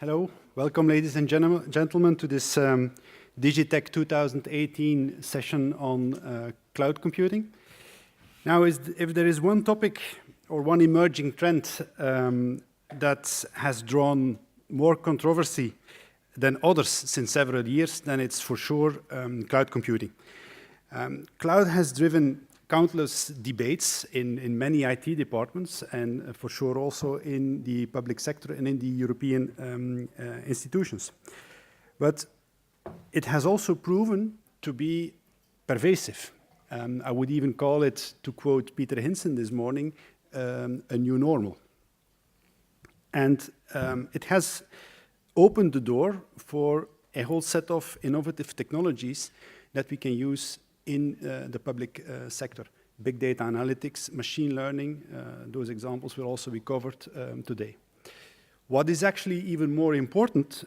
Hello, welcome ladies and gentlemen to this DIGITEC 2018 session on cloud computing. Now, if there is one topic or one emerging trend that has drawn more controversy than others since several years, then it's for sure cloud computing. Cloud has driven countless debates in many IT departments and for sure also in the public sector and in the European institutions. But it has also proven to be pervasive. I would even call it, to quote Peter Hinson this morning, a new normal. And it has opened the door for a whole set of innovative technologies that we can use in the public sector. Big data analytics, machine learning, those examples will also be covered today. What is actually even more important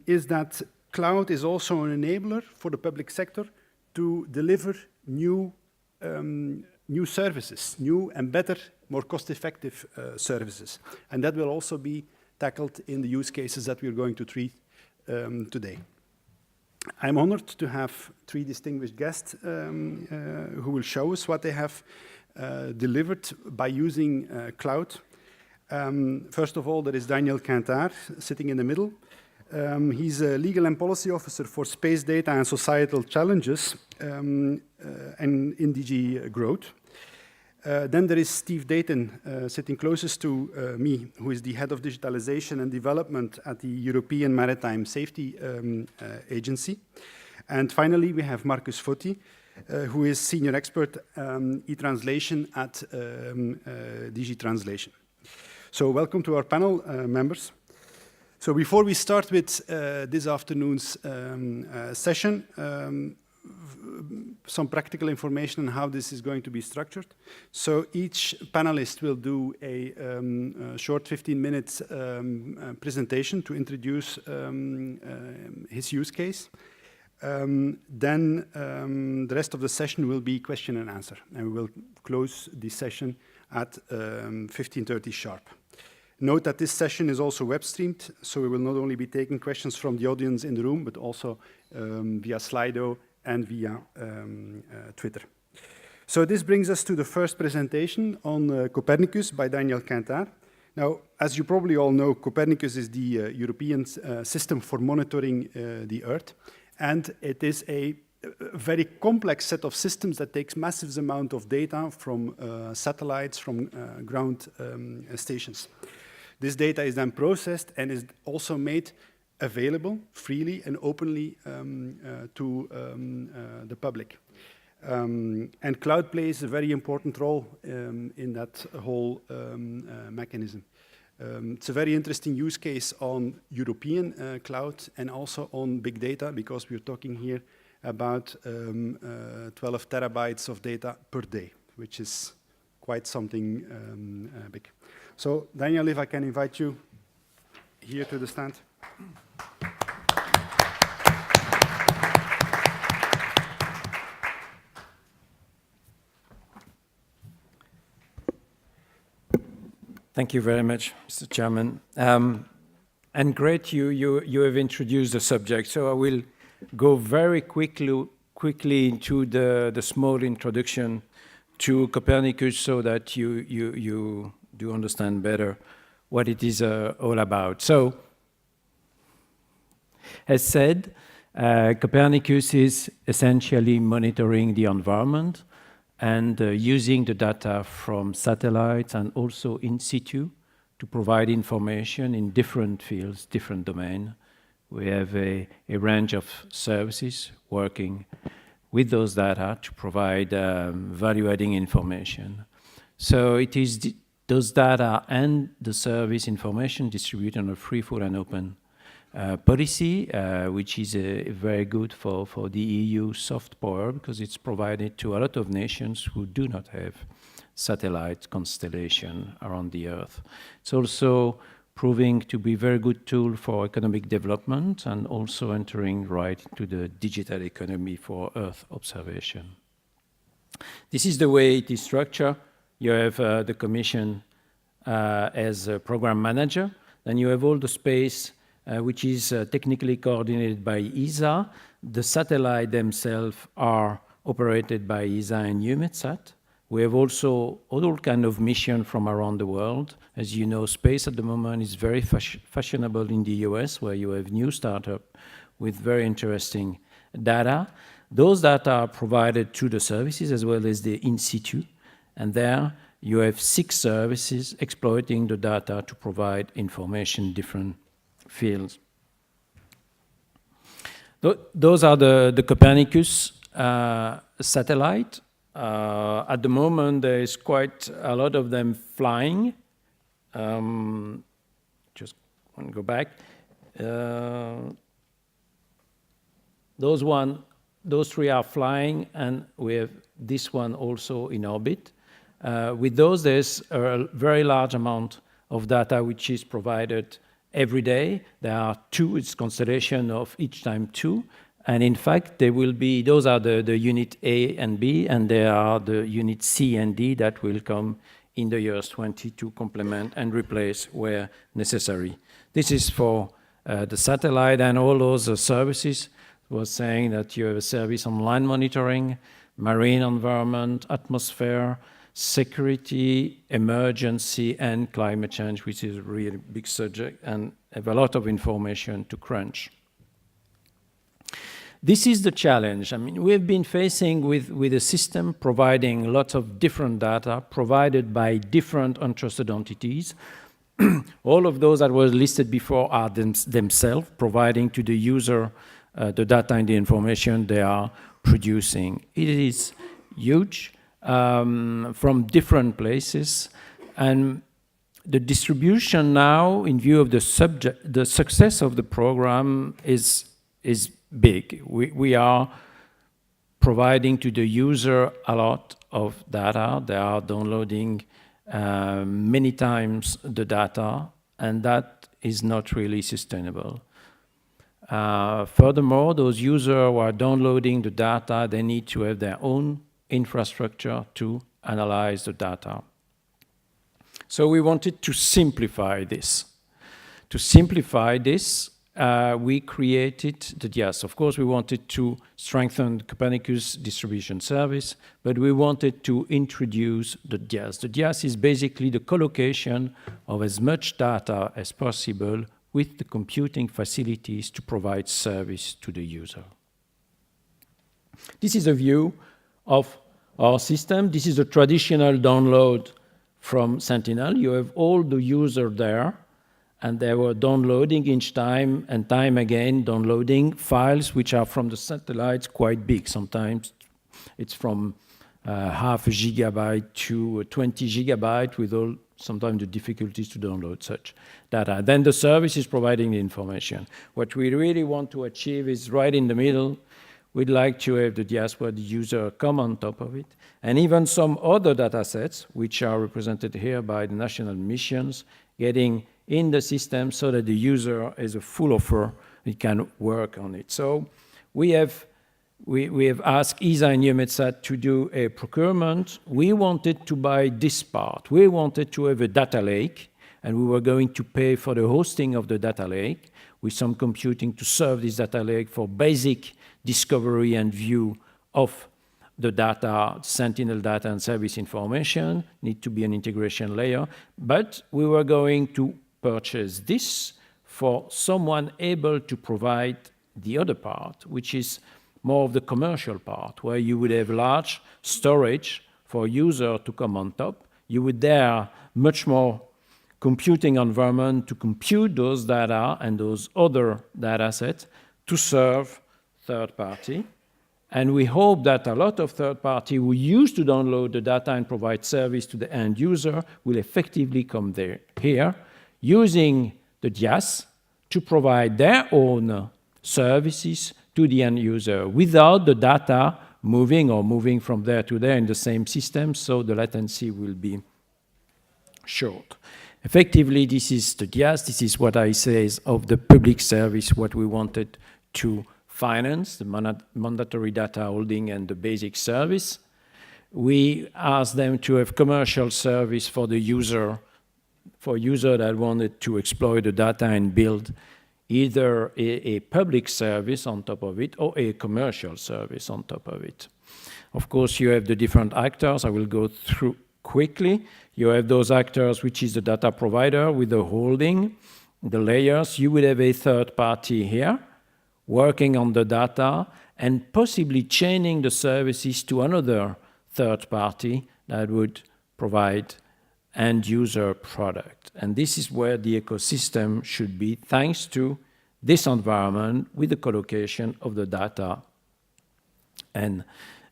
is that cloud is also an enabler for the public sector to deliver new services, new and better, more cost-effective services. And that will also be tackled in the use cases that we're going to treat today. I'm honored to have three distinguished guests who will show us what they have delivered by using cloud. First of all, there is Daniel Quintart sitting in the middle. He's a legal and policy officer for space data and societal challenges and in DG Growth. Then there is Steve Deighton, sitting closest to me, who is the head of digitalisation and development at the European Maritime Safety Agency. And finally, we have Markus Foti, who is senior expert eTranslation at Digitalisation. So welcome to our panel members. So before we start with this afternoon's session, some practical information on how this is going to be structured. So each panelist will do a short 15-minute presentation to introduce his use case. Then the rest of the session will be question and answer, and we will close the session at 15:30 sharp. Note that this session is also web streamed, so we will not only be taking questions from the audience in the room, but also via Slido and via Twitter. So this brings us to the first presentation on Copernicus by Daniel Quintart. Now, as you probably all know, Copernicus is the European system for monitoring the Earth, and it is a very complex set of systems that takes massive amount of data from satellites, from ground stations. This data is then processed and is also made available freely and openly to the public. And cloud plays a very important role in that whole mechanism. It's a very interesting use case on European cloud and also on big data, because we're talking here about 12 terabytes of data per day, which is quite something big. So, Daniel, if I can invite you here to the stand. Thank you very much, Mr. Chairman. And great you have introduced the subject, so I will go very quickly into the small introduction to Copernicus so that you do understand better what it is all about. So, as said, Copernicus is essentially monitoring the environment and using the data from satellites and also in situ to provide information in different fields, different domains. We have a range of services working with those data to provide value-adding information. So it is those data and the service information distributed on a free, full, and open policy, which is very good for the EU soft power, because it's provided to a lot of nations who do not have satellite constellation around the Earth. It's also proving to be a very good tool for economic development and also entering right to the digital economy for Earth observation. This is the way it is structured. You have the Commission as a program manager, then you have all the space which is technically coordinated by ESA. The satellites themselves are operated by ESA and EUMETSAT. We have also all kind of mission from around the world. As you know, space at the moment is very fashionable in the US, where you have new startup with very interesting data. Those data are provided to the services as well as the in situ. And there you have 6 services exploiting the data to provide information in different fields. Those are the Copernicus satellite. At the moment, there is quite a lot of them flying. Just want to go back. Those 3 are flying, and we have this one also in orbit. With those, there's a very large amount of data which is provided every day. There are 2, it's constellation of each time 2. And in fact, there will be, those are the unit A and B, and there are the unit C and D that will come in the years 20 to complement and replace where necessary. This is for the satellite and all those services. Was saying that you have a service on land monitoring, marine environment, atmosphere, security, emergency, and climate change, which is a really big subject and have a lot of information to crunch. This is the challenge. I mean, we've been facing with a system providing lots of different data provided by different untrusted entities. All of those that were listed before are themselves providing to the user the data and the information they are producing. It is huge from different places, and the distribution now, in view of the success of the program, is big. We are providing to the user a lot of data. They are downloading many times the data, and that is not really sustainable. Furthermore, those users who are downloading the data, they need to have their own infrastructure to analyze the data. So we wanted to simplify this. To simplify this, we created the DIAS. Of course, we wanted to strengthen the Copernicus distribution service, but we wanted to introduce the DIAS. The DIAS is basically the collocation of as much data as possible with the computing facilities to provide service to the user. This is a view of our system. This is a traditional download from Sentinel. You have all the users there, and they were downloading each time and time again, downloading files which are from the satellites quite big. Sometimes it's from half a gigabyte to 20 gigabyte with all sometimes the difficulties to download such data. Then the service is providing the information. What we really want to achieve is right in the middle. We'd like to have the DIAS where the user come on top of it, and even some other data sets, which are represented here by the national missions, getting in the system so that the user is a full offer, we can work on it. So we have asked ESA and EUMETSAT to do a procurement. We wanted to buy this part. We wanted to have a data lake, and we were going to pay for the hosting of the data lake with some computing to serve this data lake for basic discovery and view of the data, Sentinel data and service information, need to be an integration layer. But we were going to purchase this for someone able to provide the other part, which is more of the commercial part, where you would have large storage for a user to come on top. You would there much more computing environment to compute those data and those other data sets to serve third party. And we hope that a lot of third party who used to download the data and provide service to the end user will effectively come here using the DIAS to provide their own services to the end user without the data moving from there to there in the same system, so the latency will be short. Effectively, this is the DIAS. This is what I say of the public service, what we wanted to finance, the mandatory data holding and the basic service. We asked them to have commercial service for the user, for a user that wanted to exploit the data and build either a public service on top of it or a commercial service on top of it. Of course, you have the different actors. I will go through quickly. You have those actors, which is the data provider with the holding, the layers. You will have a third party here working on the data and possibly chaining the services to another third party that would provide end user product. And this is where the ecosystem should be, thanks to this environment with the collocation of the data and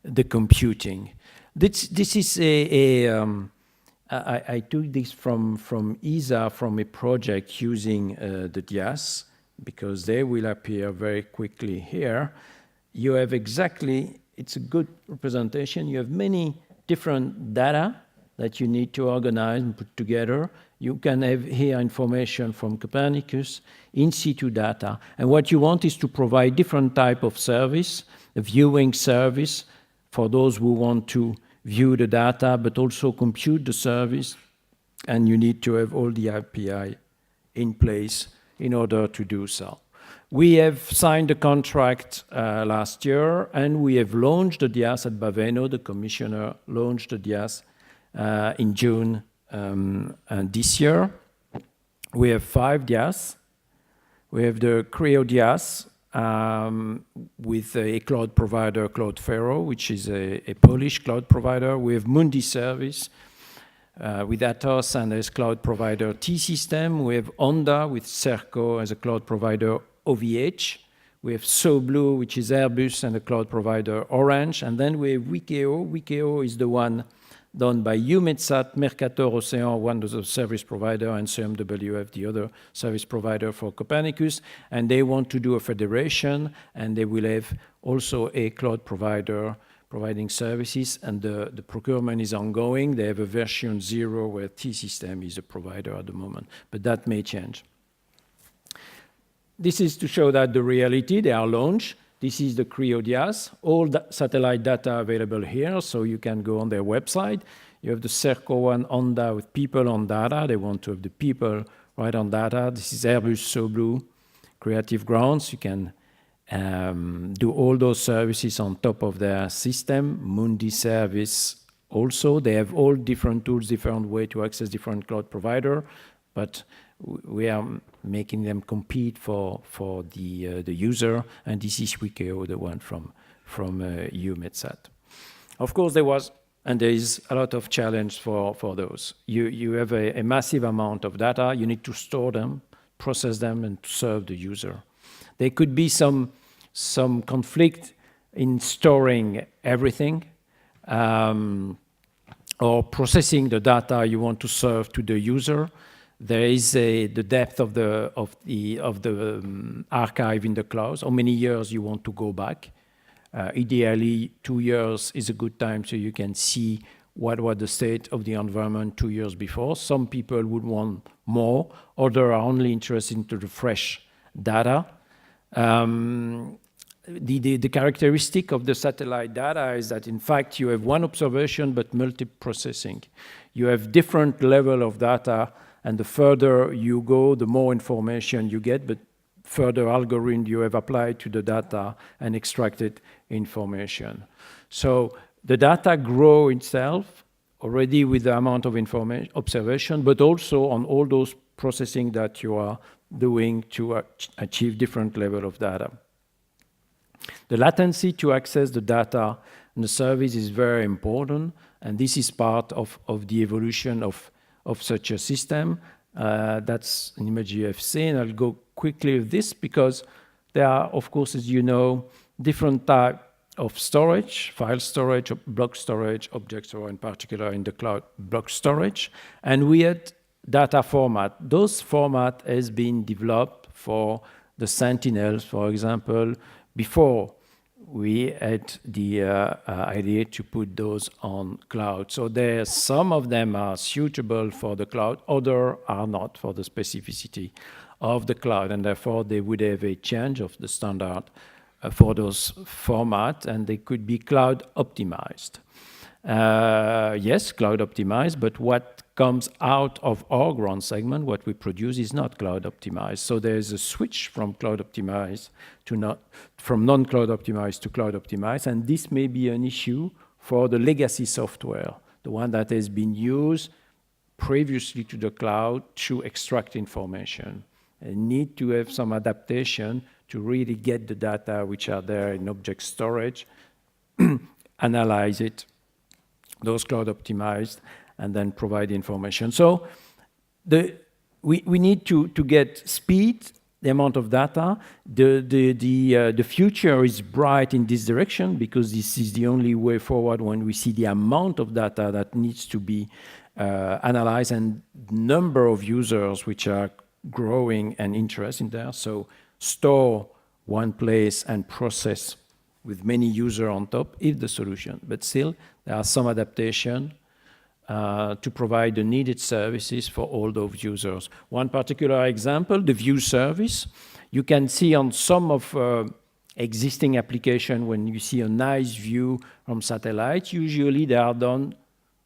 the computing. This is I took this from ESA, from a project using the DIAS, because they will appear very quickly here. You have exactly, it's a good representation. You have many different data that you need to organize and put together. You can have here information from Copernicus, in situ data. And what you want is to provide different type of service, a viewing service for those who want to view the data, but also compute the service. And you need to have all the API in place in order to do so. We have signed a contract last year, and we have launched the DIAS at Baveno. The commissioner launched the DIAS in June this year. We have 5 DIAS. We have the Creo DIAS with a cloud provider, Cloudflare, which is a Polish cloud provider. We have Mundi Service with Atos and as cloud provider T-System. We have Honda with Serco as a cloud provider OVH. We have SoBlue, which is Airbus and a cloud provider Orange. And then we have Wikeo. Wikeo is the one done by EUMETSAT, Mercator Ocean, one of the service provider, and CMWF, the other service provider for Copernicus. And they want to do a federation, and they will have also a cloud provider providing services, and the procurement is ongoing. They have a version 0 where T-System is a provider at the moment, but that may change. This is to show that the reality, they are launched. This is the Creo DIAS, all the satellite data available here, so you can go on their website. You have the Serco one, Honda with people on data. They want to have the people right on data. This is Airbus, SoBlue, Creative Grounds. You can do all those services on top of their system. Mundi Service also. They have all different tools, different way to access different cloud provider, but we are making them compete for the user, and this is Wikeo, the one from EUMETSAT. Of course, there was, and there is a lot of challenge for those. You have a massive amount of data. You need to store them, process them, and serve the user. There could be some conflict in storing everything or processing the data you want to serve to the user. There is the depth of the archive in the cloud. How many years you want to go back? Ideally, 2 years is a good time so you can see what was the state of the environment 2 years before. Some people would want more, others are only interested in the fresh data. The characteristic of the satellite data is that, in fact, you have one observation but multi-processing. You have different level of data, and the further you go, the more information you get, but further algorithm you have applied to the data and extracted information. So the data grow itself already with the amount of information observation, but also on all those processing that you are doing to achieve different level of data. The latency to access the data and the service is very important, and this is part of the evolution of such a system. That's an image you have seen. I'll go quickly with this because there are, of course, as you know, different types of storage, file storage, block storage, object storage, in particular in the cloud, block storage. And we had data format. Those format has been developed for the Sentinels, for example, before we had the idea to put those on cloud. So there, some of them are suitable for the cloud, others are not for the specificity of the cloud, and therefore they would have a change of the standard for those formats, and they could be cloud optimized. Yes, cloud optimized, but what comes out of our ground segment, what we produce is not cloud optimized. So there's a switch from cloud optimized to from non-cloud optimized to cloud optimized, and this may be an issue for the legacy software, the one that has been used previously to the cloud to extract information. And need to have some adaptation to really get the data which are there in object storage, analyze it, those cloud optimized, and then provide information. So we need to get speed, the amount of data. The future is bright in this direction because this is the only way forward when we see the amount of data that needs to be analyzed and number of users which are growing and interest in there. So store one place and process with many users on top is the solution. But still, there are some adaptation to provide the needed services for all those users. One particular example, the view service. You can see on some of existing application when you see a nice view from satellite, usually they are done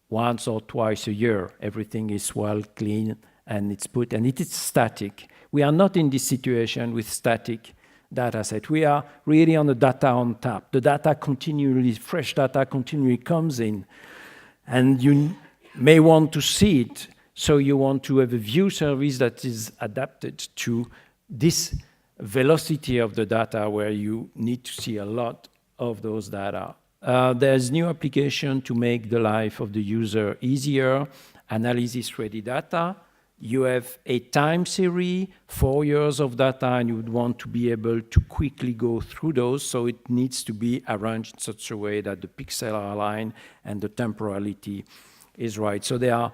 once or twice a year. Everything is well clean and it's put, and it is static. We are not in this situation with static data set. We are really on the data on tap. The data continually, fresh data continually comes in, and you may want to see it, so you want to have a view service that is adapted to this velocity of the data where you need to see a lot of those data. There's new application to make the life of the user easier, analysis-ready data. You have a time series, 4 years of data, and you would want to be able to quickly go through those, so it needs to be arranged in such a way that the pixels are aligned and the temporality is right. So there are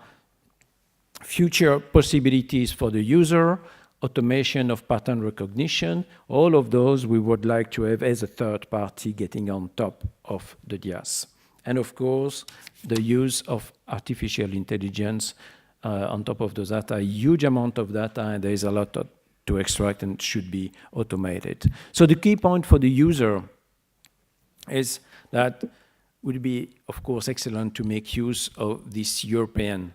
future possibilities for the user, automation of pattern recognition, all of those we would like to have as a third party getting on top of the DIAS. And of course, the use of artificial intelligence on top of the data, a huge amount of data, and there is a lot to extract and should be automated. So the key point for the user is that it would be, of course, excellent to make use of this European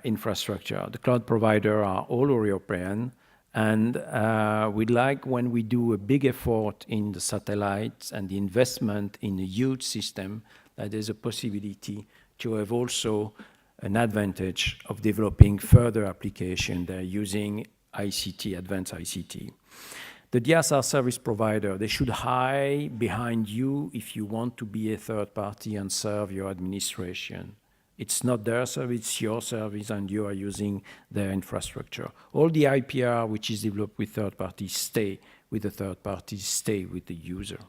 infrastructure. The cloud providers are all European, and we'd like, when we do a big effort in the satellites and the investment in a huge system, that there's a possibility to have also an advantage of developing further application there using ICT, advanced ICT. The DIAS are service provider. They should hide behind you if you want to be a third party and serve your administration. It's not their service, it's your service, and you are using their infrastructure. All the IPR which is developed with third parties stay with the third parties, stay with the user.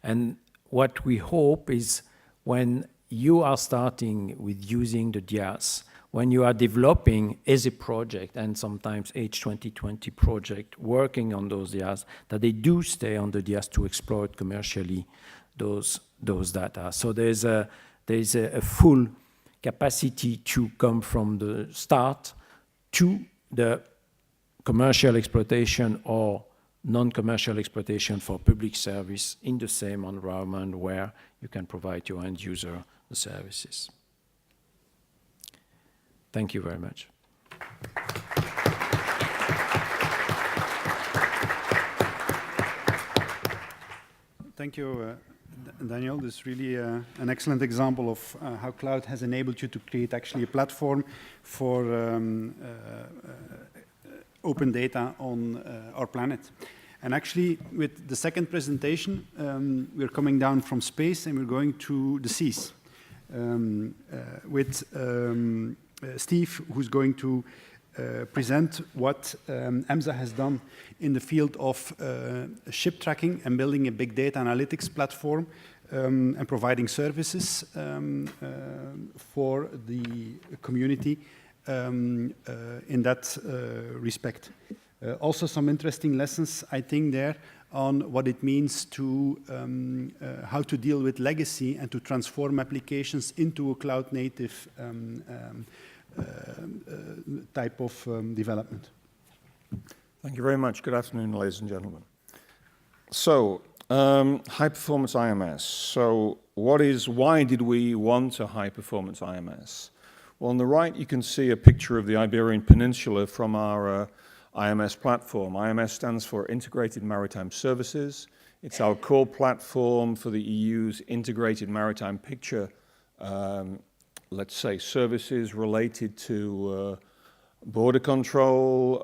And what we hope is when you are starting with using the DIAS, when you are developing as a project, and sometimes H2020 project, working on those DIAS, that they do stay on the DIAS to exploit commercially those data. So there's a full capacity to come from the start to the commercial exploitation or non-commercial exploitation for public service in the same environment where you can provide your end user the services. Thank you very much. Thank you, Daniel. This is really an excellent example of how cloud has enabled you to create actually a platform for open data on our planet. And actually, with the second presentation, we're coming down from space and we're going to the seas. With Steve, who's going to present what EMSA has done in the field of ship tracking and building a big data analytics platform and providing services for the community in that respect. Also some interesting lessons, I think, there on what it means to how to deal with legacy and to transform applications into a cloud-native type of development. Thank you very much. Good afternoon, ladies and gentlemen. So, high-performance IMS. So, why did we want a high-performance IMS? Well, on the right, you can see a picture of the Iberian Peninsula from our IMS platform. IMS stands for Integrated Maritime Services. It's our core platform for the EU's integrated maritime picture, let's say services related to border control,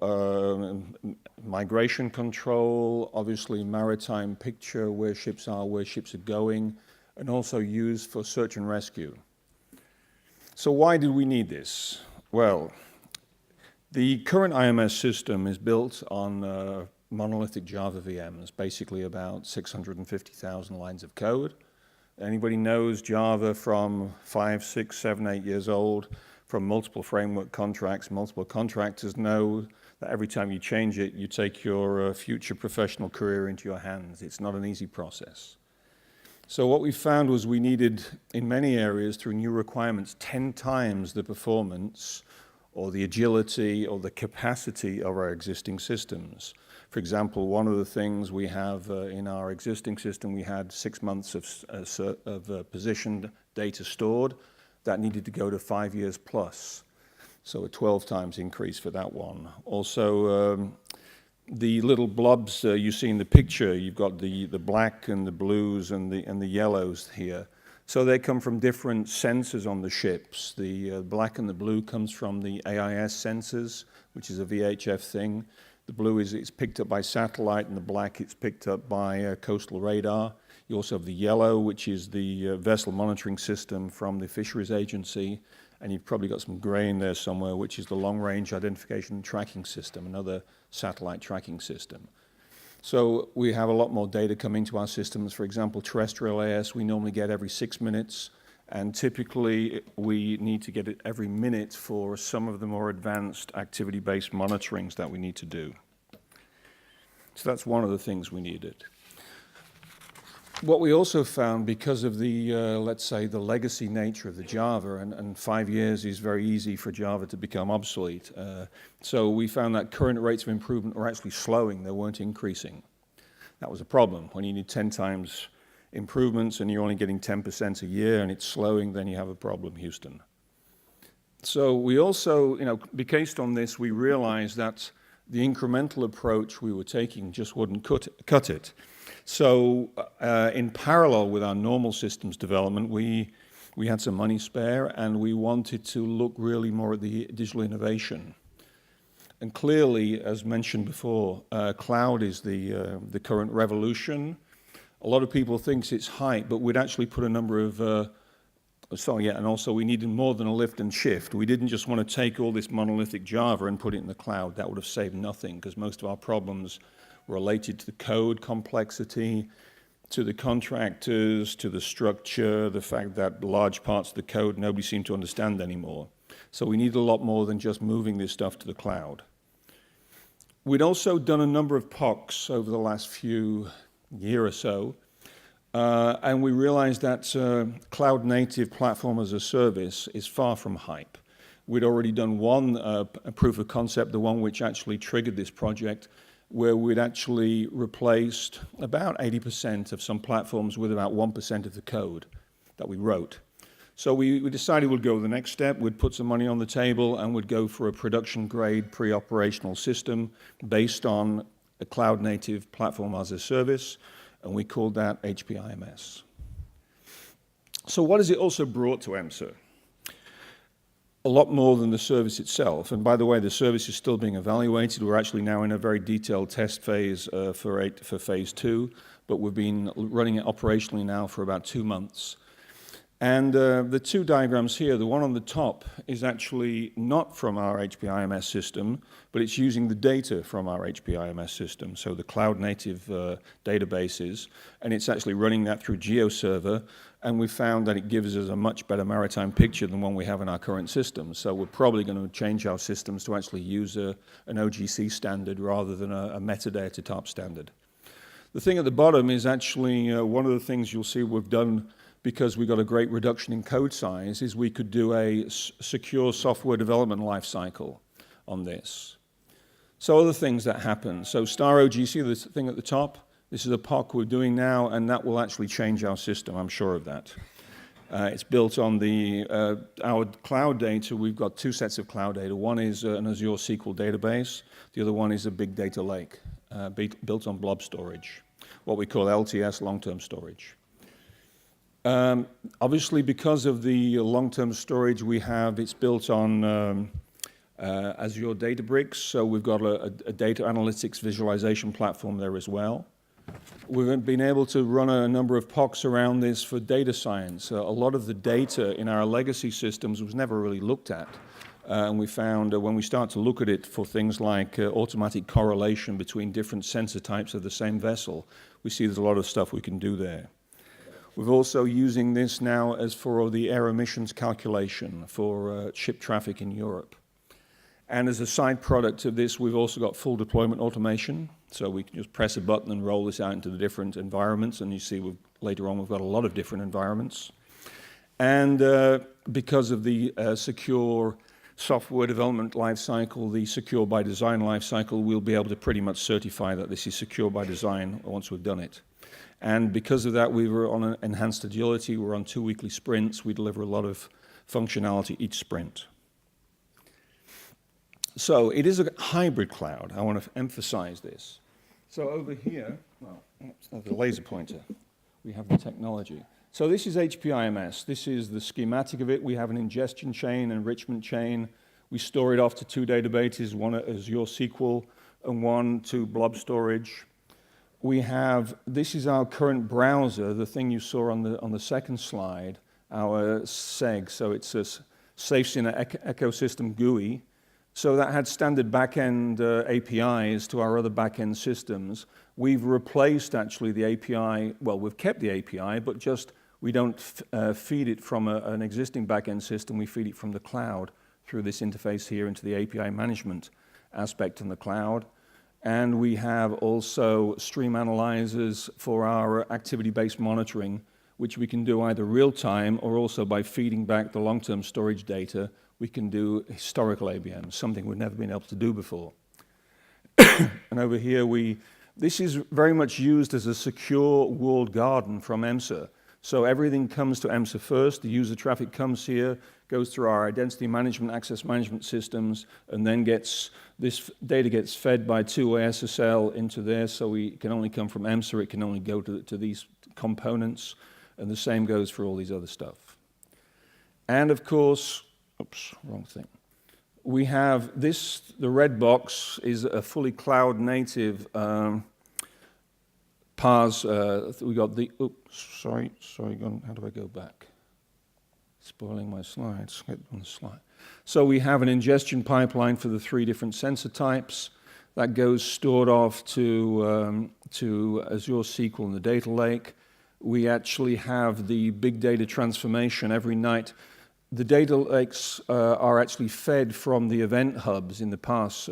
migration control, obviously maritime picture, where ships are going, and also used for search and rescue. So why do we need this? Well, the current IMS system is built on monolithic Java VMs, basically about 650,000 lines of code. Anybody knows Java from 5, 6, 7, 8 years old, from multiple framework contracts, multiple contractors know that every time you change it, you take your future professional career into your hands. It's not an easy process. So what we found was we needed, in many areas, through new requirements, 10 times the performance or the agility or the capacity of our existing systems. For example, one of the things we have in our existing system, we had 6 months of positioned data stored. That needed to go to 5 years plus. So a 12 times increase for that one. Also, the little blobs you see in the picture, you've got the black and the blues and the yellows here. So they come from different sensors on the ships. The black and the blue comes from the AIS sensors, which is a VHF thing. The blue it's picked up by satellite, and the black it's picked up by coastal radar. You also have the yellow, which is the vessel monitoring system from the Fisheries Agency. And you've probably got some gray in there somewhere, which is the long-range identification and tracking system, another satellite tracking system. So we have a lot more data coming to our systems. For example, terrestrial AS, we normally get every 6 minutes. And typically, we need to get it every minute for some of the more advanced activity-based monitorings that we need to do. So that's one of the things we needed. What we also found, because of the, let's say, the legacy nature of the Java, and 5 years is very easy for Java to become obsolete. So we found that current rates of improvement were actually slowing, they weren't increasing. That was a problem. When you need 10 times improvements and you're only getting 10% a year and it's slowing, then you have a problem, Houston. So we also, based on this, we realized that the incremental approach we were taking just wouldn't cut it. So in parallel with our normal systems development, we had some money spare, and we wanted to look really more at the digital innovation. And clearly, as mentioned before, cloud is the current revolution. A lot of people think it's hype, but we'd actually put a number of, and also we needed more than a lift and shift. We didn't just want to take all this monolithic Java and put it in the cloud. That would have saved nothing, because most of our problems were related to the code complexity, to the contractors, to the structure, the fact that large parts of the code nobody seemed to understand anymore. So we need a lot more than just moving this stuff to the cloud. We'd also done a number of POCs over the last year or so, and we realized that cloud-native platform as a service is far from hype. We'd already done one a proof of concept, the one which actually triggered this project, where we'd actually replaced about 80% of some platforms with about 1% of the code that we wrote. So we decided we'd go the next step, we'd put some money on the table, and we'd go for a production-grade pre-operational system based on a cloud-native platform as a service, and we called that HPIMS. So what has it also brought to EMSA? A lot more than the service itself. And by the way, the service is still being evaluated. We're actually now in a very detailed test phase for phase 2, but we've been running it operationally now for about 2 months. And the two diagrams here, the one on the top is actually not from our HPIMS system, but it's using the data from our HPIMS system, so the cloud-native databases, and it's actually running that through GeoServer, and we found that it gives us a much better maritime picture than one we have in our current system. So we're probably going to change our systems to actually use an OGC standard rather than a metadata type standard. The thing at the bottom is actually one of the things you'll see we've done, because we got a great reduction in code size, is we could do a secure software development lifecycle on this. So other things that happen. So Star OGC, this thing at the top, this is a POC we're doing now, and that will actually change our system, I'm sure of that. It's built on our cloud data. We've got two sets of cloud data. One is an Azure SQL database. The other one is a big data lake built on blob storage, what we call LTS, long-term storage. Obviously, because of the long-term storage we have, it's built on Azure Databricks, so we've got a data analytics visualization platform there as well. We've been able to run a number of POCs around this for data science. A lot of the data in our legacy systems was never really looked at. And we found when we start to look at it for things like automatic correlation between different sensor types of the same vessel, we see there's a lot of stuff we can do there. We're also using this now as for the air emissions calculation for ship traffic in Europe. And as a side product of this, we've also got full deployment automation. So we can just press a button and roll this out into the different environments. And you see later on we've got a lot of different environments. And because of the secure software development lifecycle, the secure by design lifecycle, we'll be able to pretty much certify that this is secure by design once we've done it. And because of that, we were on an enhanced agility. We're on 2 weekly sprints. We deliver a lot of functionality each sprint. So it is a hybrid cloud. I want to emphasize this. So over here, well, that's the laser pointer. We have the technology. So this is HPIMS. This is the schematic of it. We have an ingestion chain, enrichment chain. We store it off to 2 databases, one Azure SQL and one to blob storage. We have, this is our current browser, the thing you saw on the second slide, our SEG. So it's a SafeSync ecosystem GUI. So that had standard back-end APIs to our other back-end systems. We've replaced actually the API, well, we've kept the API, but just we don't feed it from an existing back-end system. We feed it from the cloud through this interface here into the API management aspect in the cloud. And we have also stream analyzers for our activity-based monitoring, which we can do either real-time or also by feeding back the long-term storage data. We can do historical ABMs, something we've never been able to do before. And over here, this is very much used as a secure walled garden from EMSA. So everything comes to EMSA first. The user traffic comes here, goes through our identity management, access management systems, and then this data gets fed by two-way SSL into there. So it can only come from EMSA. It can only go to these components. And the same goes for all these other stuff. And of course, oops, wrong thing. We have this, the Redbox is a fully cloud-native PaaS. We got the, oops, sorry, how do I go back? Spoiling my slides, get on the slide. So we have an ingestion pipeline for the 3 different sensor types. That goes stored off to Azure SQL in the data lake. We actually have the big data transformation every night. The data lakes are actually fed from the event hubs in the past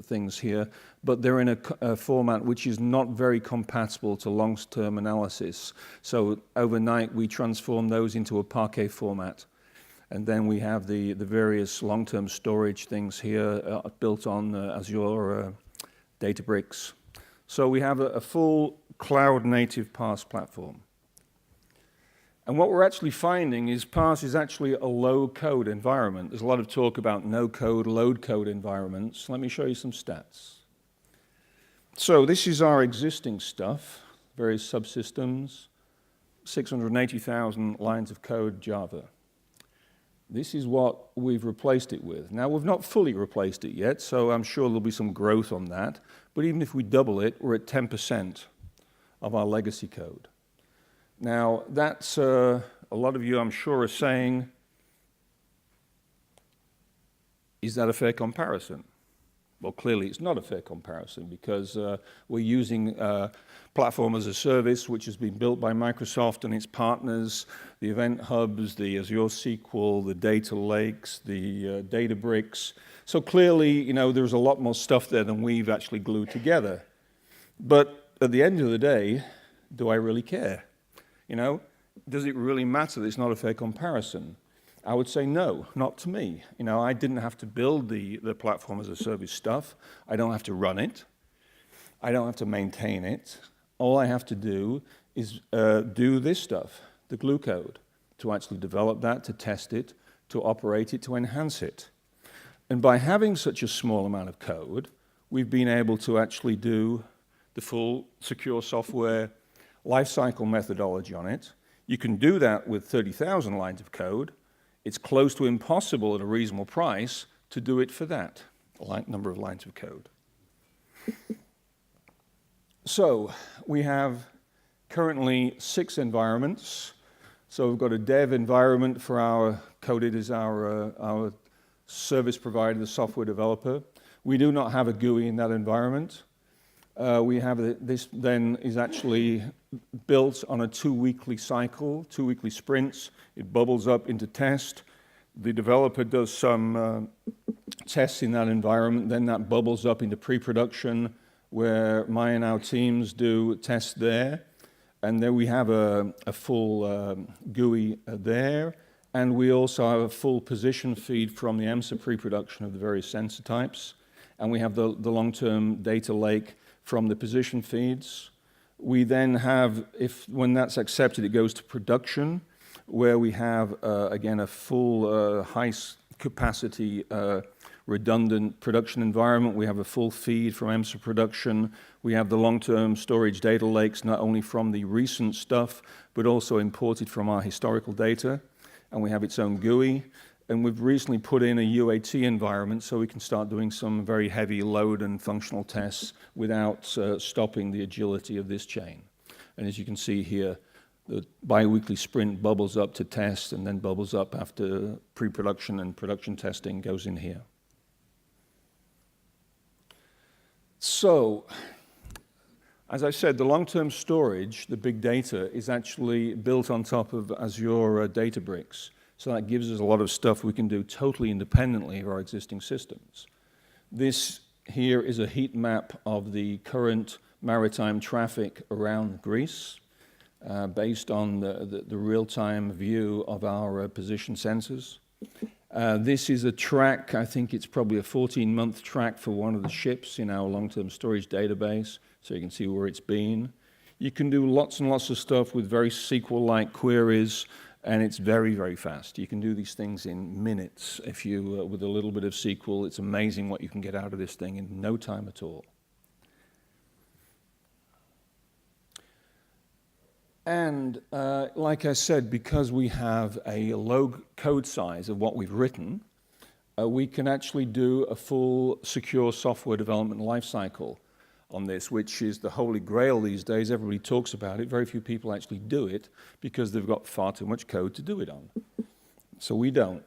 things here, but they're in a format which is not very compatible to long-term analysis. So overnight, we transform those into a Parquet format. And then we have the various long-term storage things here built on Azure Databricks. So we have a full cloud-native PaaS platform. And what we're actually finding is PaaS is actually a low-code environment. There's a lot of talk about no-code, low-code environments. Let me show you some stats. So this is our existing stuff, various subsystems, 680,000 lines of code Java. This is what we've replaced it with. Now, we've not fully replaced it yet, so I'm sure there'll be some growth on that. But even if we double it, we're at 10% of our legacy code. Now, that's a lot of you, I'm sure, are saying, is that a fair comparison? Well, clearly it's not a fair comparison because we're using platform as a service, which has been built by Microsoft and its partners, the event hubs, the Azure SQL, the data lakes, the Databricks. So clearly, you know, there's a lot more stuff there than we've actually glued together. But at the end of the day, do I really care? You know, does it really matter that it's not a fair comparison? I would say no, not to me. You know, I didn't have to build the platform as a service stuff. I don't have to run it. I don't have to maintain it. All I have to do is do this stuff, the glue code. to actually develop that, to test it, to operate it, to enhance it. And by having such a small amount of code, we've been able to actually do the full secure software lifecycle methodology on it. You can do that with 30,000 lines of code. It's close to impossible at a reasonable price to do it for that number of lines of code. So we have currently 6 environments. So we've got a dev environment for our coded as our service provider, the software developer. We do not have a GUI in that environment. We have this then is actually built on a 2-weekly cycle, 2 weekly sprints. It bubbles up into test. The developer does some tests in that environment, then that bubbles up into pre-production where my and our teams do tests there. And then we have a full GUI there. And we also have a full position feed from the EMSA pre-production of the various sensor types. And we have the long-term data lake from the position feeds. We then have, when that's accepted, it goes to production, where we have, again, a full high-capacity redundant production environment. We have a full feed from EMSA production. We have the long-term storage data lakes, not only from the recent stuff, but also imported from our historical data. And we have its own GUI. And we've recently put in a UAT environment so we can start doing some very heavy load and functional tests without stopping the agility of this chain. And as you can see here, the bi-weekly sprint bubbles up to test and then bubbles up after pre-production and production testing goes in here. So, as I said, the long-term storage, the big data, is actually built on top of Azure Databricks. So that gives us a lot of stuff we can do totally independently of our existing systems. This here is a heat map of the current maritime traffic around Greece, based on the real-time view of our position sensors. This is a track, I think it's probably a 14-month track for one of the ships in our long-term storage database, so you can see where it's been. You can do lots and lots of stuff with very SQL-like queries, and it's very, very fast. You can do these things in minutes if you, with a little bit of SQL. It's amazing what you can get out of this thing in no time at all. And like I said, because we have a low code size of what we've written, we can actually do a full secure software development lifecycle on this, which is the holy grail these days. Everybody talks about it. Very few people actually do it because they've got far too much code to do it on. So we don't.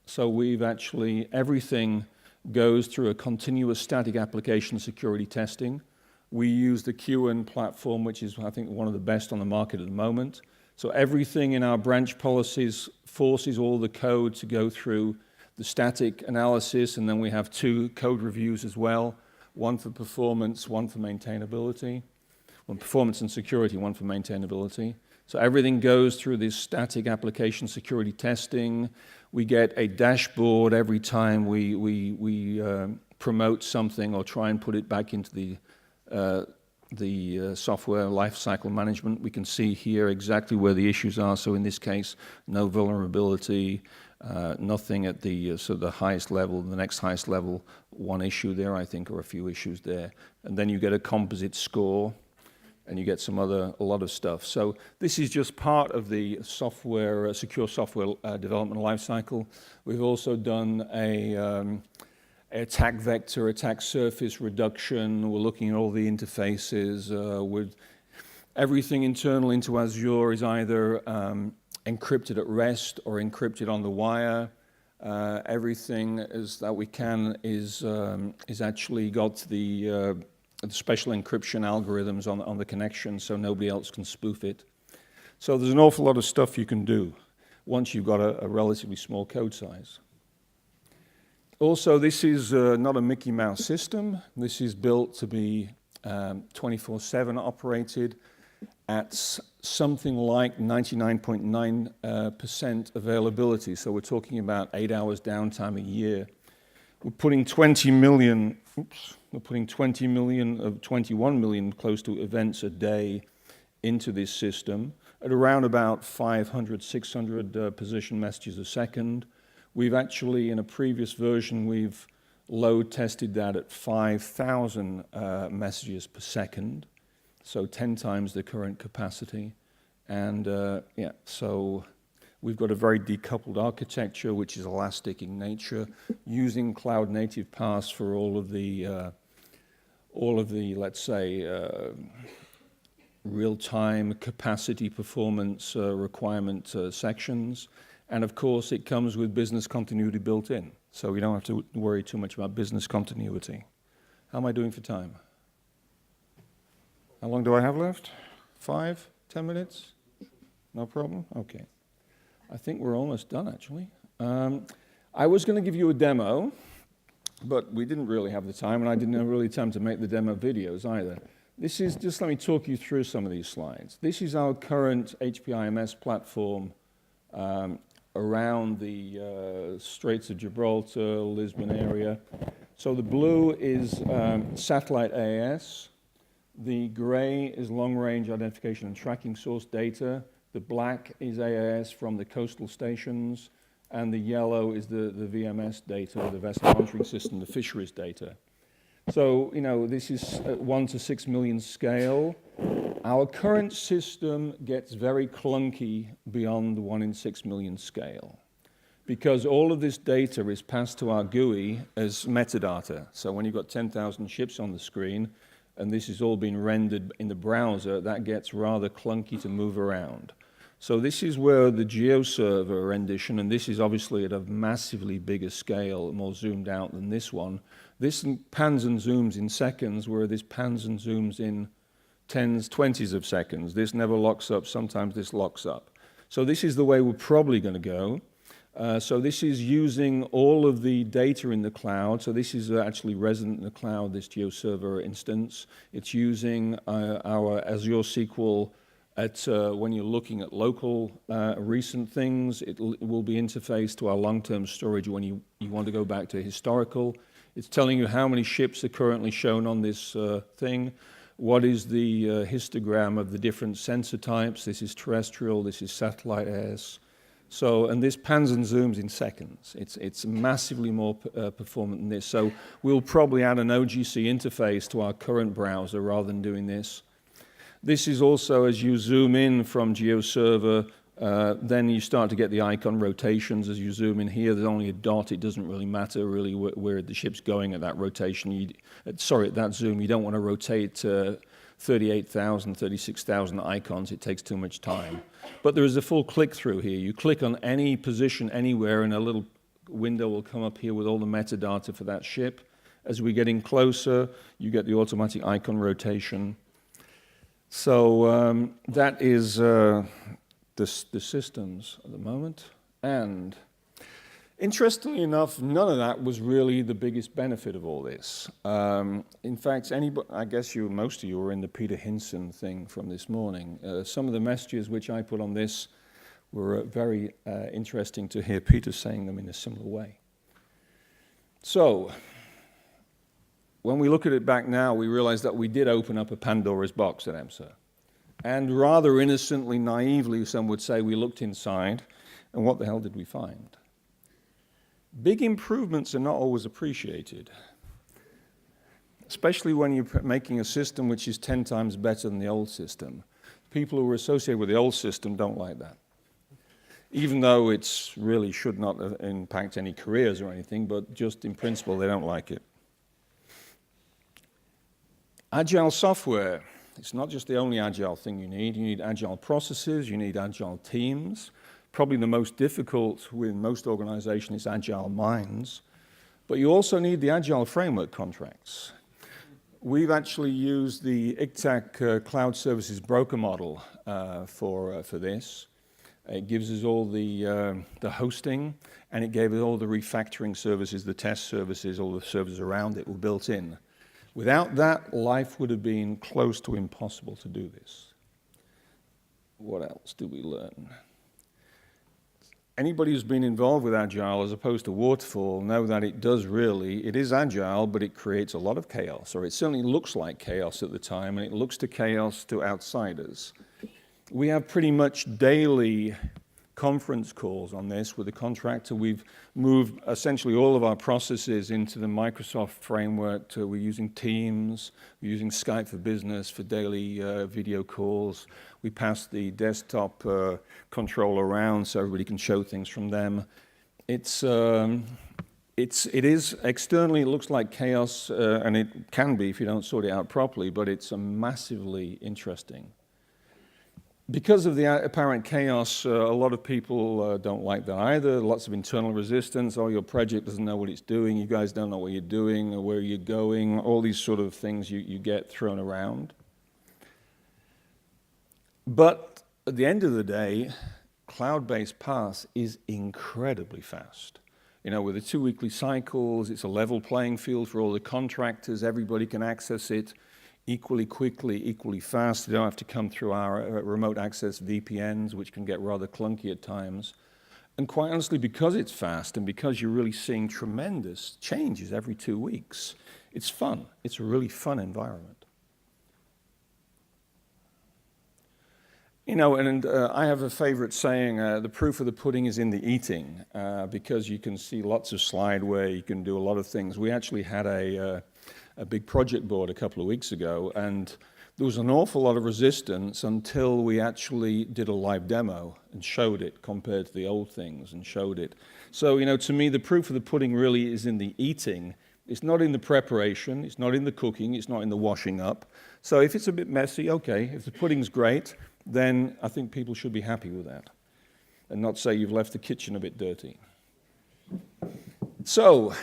So we've actually, everything goes through a continuous static application security testing. We use the QN platform, which is, I think, one of the best on the market at the moment. So everything in our branch policies forces all the code to go through the static analysis, and then we have 2 code reviews as well. One for performance, one for maintainability. One performance and security, one for maintainability. So everything goes through this static application security testing. We get a dashboard every time we promote something or try and put it back into the software lifecycle management. We can see here exactly where the issues are. So in this case, no vulnerability, nothing at the sort of the highest level, the next highest level, one issue there, I think, or a few issues there. And then you get a composite score, and you get a lot of stuff. So this is just part of the software, secure software development lifecycle. We've also done a attack vector, attack surface reduction. We're looking at all the interfaces with everything internal into Azure is either encrypted at rest or encrypted on the wire. Everything that we can is actually got the special encryption algorithms on the connection, so nobody else can spoof it. So there's an awful lot of stuff you can do once you've got a relatively small code size. Also, this is not a Mickey Mouse system. This is built to be 24/7 operated at something like 99.9% availability. So we're talking about 8 hours downtime a year. We're putting 20 million, we're putting 21 million close to events a day into this system. at around about 500, 600 position messages a second. We've actually, in a previous version, we've load tested that at 5,000 messages per second, so 10 times the current capacity. And yeah, so we've got a very decoupled architecture, which is elastic in nature, using cloud native paths for all of the let's say, real-time capacity performance requirement sections. And of course, it comes with business continuity built in. So we don't have to worry too much about business continuity. How am I doing for time? How long do I have left? 5, 10 minutes? No problem? Okay. I think we're almost done, actually. I was going to give you a demo, but we didn't really have the time, and I didn't have really time to make the demo videos either. This is, just let me talk you through some of these slides. This is our current HPIMS platform around the Straits of Gibraltar, Lisbon area. So the blue is satellite AIS. The gray is long-range identification and tracking source data. The black is AIS from the coastal stations. And the yellow is the VMS data, the vessel monitoring system, the fisheries data. So, you know, this is at 1 to 6 million scale. Our current system gets very clunky beyond the 1 in 6 million scale because all of this data is passed to our GUI as metadata. So when you've got 10,000 ships on the screen and this is all being rendered in the browser, that gets rather clunky to move around. So this is where the GeoServer rendition, and this is obviously at a massively bigger scale, more zoomed out than this one. This pans and zooms in seconds, where this pans and zooms in 10s, 20s of seconds. This never locks up. Sometimes this locks up. So this is the way we're probably going to go. So this is using all of the data in the cloud. So this is actually resident in the cloud, this GeoServer instance. It's using our Azure SQL when you're looking at local recent things. It will be interfaced to our long-term storage when you want to go back to historical. It's telling you how many ships are currently shown on this thing. What is the histogram of the different sensor types? This is terrestrial, this is satellite AIS. So, and this pans and zooms in seconds. It's massively more performant than this. So we'll probably add an OGC interface to our current browser rather than doing this. This is also, as you zoom in from GeoServer, then you start to get the icon rotations as you zoom in here. There's only a dot. It doesn't really matter really where the ship's going at that rotation. At that zoom. You don't want to rotate 38,000, 36,000 icons. It takes too much time. But there is a full click-through here. You click on any position anywhere, and a little window will come up here with all the metadata for that ship. As we're getting closer, you get the automatic icon rotation. So that is the systems at the moment. And interestingly enough, none of that was really the biggest benefit of all this. In fact, I guess most of you were in the Peter Hinson thing from this morning. Some of the messages which I put on this were very interesting to hear Peter saying them in a similar way. So when we look at it back now, we realize that we did open up a Pandora's box at EMSA. And rather innocently, naively, some would say, we looked inside, and what the hell did we find? Big improvements are not always appreciated, especially when you're making a system which is 10 times better than the old system. People who are associated with the old system don't like that, even though it really should not impact any careers or anything, but just in principle, they don't like it. Agile software, it's not just the only agile thing you need. You need agile processes, you need agile teams. Probably the most difficult with most organizations is agile minds. But you also need the agile framework contracts. We've actually used the DIGITEC cloud services broker model for this. It gives us all the hosting, and it gave us all the refactoring services, the test services, all the services around it were built in. Without that, life would have been close to impossible to do this. What else do we learn? Anybody who's been involved with Agile as opposed to Waterfall know that it is Agile, but it creates a lot of chaos, or it certainly looks like chaos at the time, and it looks to chaos to outsiders. We have pretty much daily conference calls on this with the contractor. We've moved essentially all of our processes into the Microsoft framework. We're using Teams, we're using Skype for Business for daily video calls. We pass the desktop control around so everybody can show things from them. It is externally, it looks like chaos, and it can be if you don't sort it out properly, but it's massively interesting. Because of the apparent chaos, a lot of people don't like that either. Lots of internal resistance. Oh, your project doesn't know what it's doing. You guys don't know what you're doing or where you're going. All these sort of things you get thrown around. But at the end of the day, cloud-based PaaS is incredibly fast. You know, with the 2 weekly cycles, it's a level playing field for all the contractors. Everybody can access it equally quickly, equally fast. They don't have to come through our remote access VPNs, which can get rather clunky at times. And quite honestly, because it's fast and because you're really seeing tremendous changes every 2 weeks, it's fun. It's a really fun environment. You know, and I have a favorite saying, the proof of the pudding is in the eating, because you can see lots of slideware, you can do a lot of things. We actually had a big project board a couple of weeks ago, and there was an awful lot of resistance until we actually did a live demo and showed it compared to the old things and showed it. So, you know, to me, the proof of the pudding really is in the eating. It's not in the preparation, it's not in the cooking, it's not in the washing up. So if it's a bit messy, okay, if the pudding's great, then I think people should be happy with that and not say you've left the kitchen a bit dirty. So,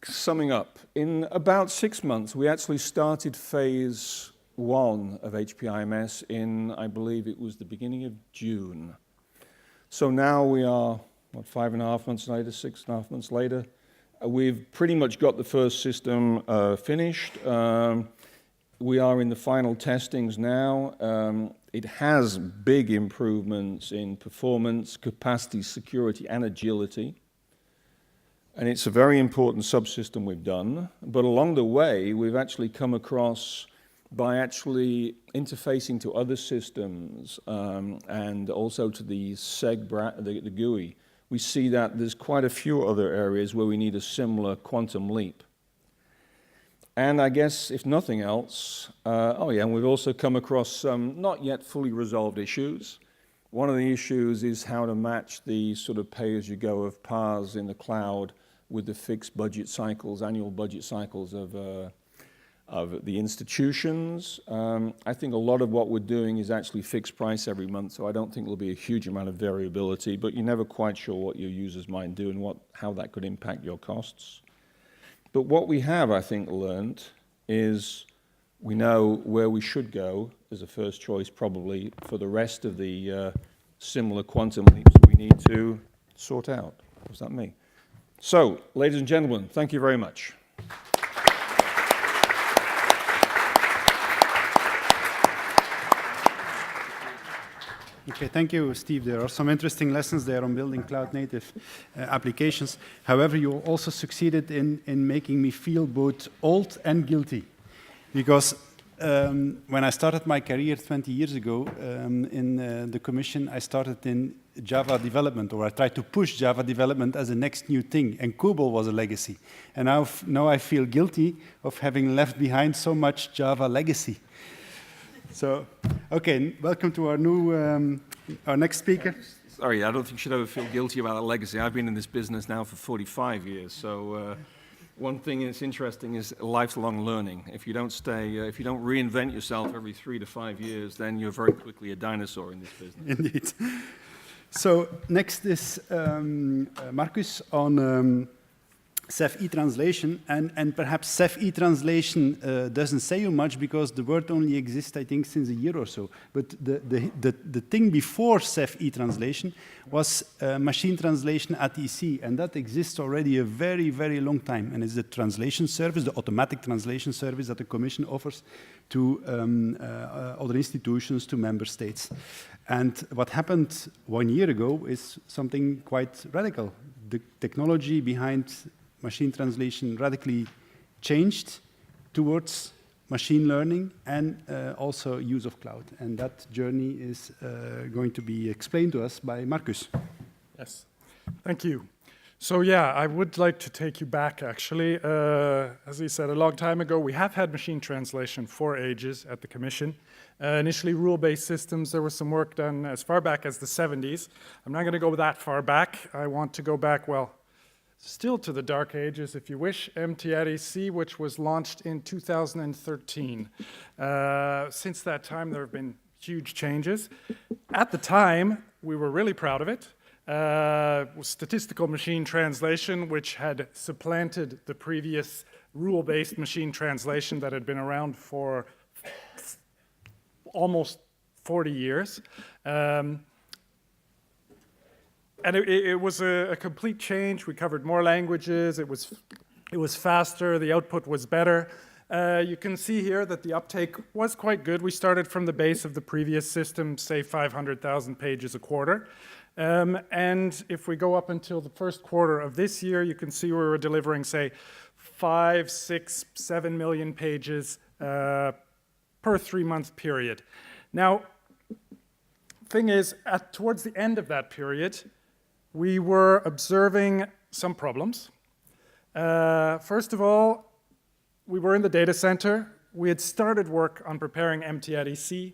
summing up, in about 6 months, we actually started phase 1 of HPIMS in, I believe it was the beginning of June. So now we are, what, 5.5 months later, 6.5 months later. We've pretty much got the first system finished. We are in the final testings now. It has big improvements in performance, capacity, security, and agility. And it's a very important subsystem we've done. But along the way, we've actually come across, by actually interfacing to other systems and also to the the GUI, we see that there's quite a few other areas where we need a similar quantum leap. And I guess, if nothing else, and we've also come across some not yet fully resolved issues. One of the issues is how to match the sort of pay-as-you-go of PaaS in the cloud with the fixed budget cycles, annual budget cycles of the institutions. I think a lot of what we're doing is actually fixed price every month, so I don't think there'll be a huge amount of variability, but you're never quite sure what your users might do and how that could impact your costs. But what we have, I think, learned is we know where we should go as a first choice probably for the rest of the similar quantum leaps we need to sort out. Was that me? So, ladies and gentlemen, thank you very much. Okay, thank you, Steve. There are some interesting lessons there on building cloud-native applications. However, you also succeeded in making me feel both old and guilty. Because when I started my career 20 years ago in the Commission, I started in Java development, or I tried to push Java development as the next new thing, and COBOL was a legacy. And now I feel guilty of having left behind so much Java legacy. So, okay, welcome to our next speaker. Sorry, I don't think you should ever feel guilty about a legacy. I've been in this business now for 45 years, so one thing that's interesting is lifelong learning. If you don't if you don't reinvent yourself every 3 to 5 years, then you're very quickly a dinosaur in this business. Indeed. So, next is Markus on Ceph eTranslation, and perhaps Ceph eTranslation doesn't say you much because the word only exists, I think, since a year or so. But the thing before Ceph eTranslation was machine translation at EC, and that exists already a very, very long time. And it's the translation service, the automatic translation service that the Commission offers to other institutions, to member states. And what happened 1 year ago is something quite radical. The technology behind machine translation radically changed towards machine learning, and also use of cloud. And that journey is going to be explained to us by Markus. Yes, thank you. So yeah, I would like to take you back actually. As he said, a long time ago, we have had machine translation for ages at the Commission. Initially rule-based systems, there was some work done as far back as the 70s. I'm not going to go that far back. I want to go back, well, still to the dark ages, if you wish, MTREC, which was launched in 2013. Since that time, there have been huge changes. At the time, we were really proud of it. Statistical machine translation, which had supplanted the previous rule-based machine translation that had been around for almost 40 years. And it was a complete change. We covered more languages. It was faster. The output was better. You can see here that the uptake was quite good. We started from the base of the previous system, say 500,000 pages a quarter. And if we go up until the first quarter of this year, you can see we were delivering, say, 5, 6, 7 million pages per 3-month period. Now, thing is, towards the end of that period, we were observing some problems. First of all, we were in the data center. We had started work on preparing MTREC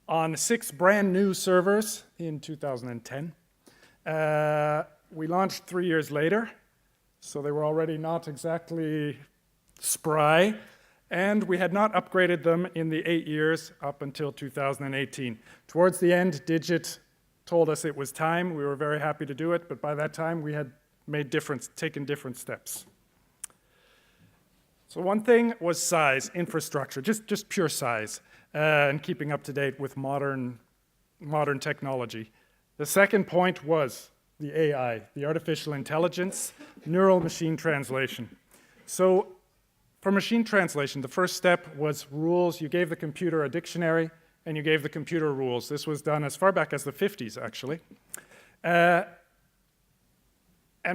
on 6 brand new servers in 2010. We launched 3 years later, so they were already not exactly spry, and we had not upgraded them in the 8 years up until 2018. Towards the end, Digit told us it was time. We were very happy to do it, but by that time we had taken different steps. So one thing was size, infrastructure, just pure size. And keeping up to date with modern technology. The second point was the AI, the artificial intelligence, neural machine translation. So for machine translation, the first step was rules. You gave the computer a dictionary, and you gave the computer rules. This was done as far back as the 50s, actually. And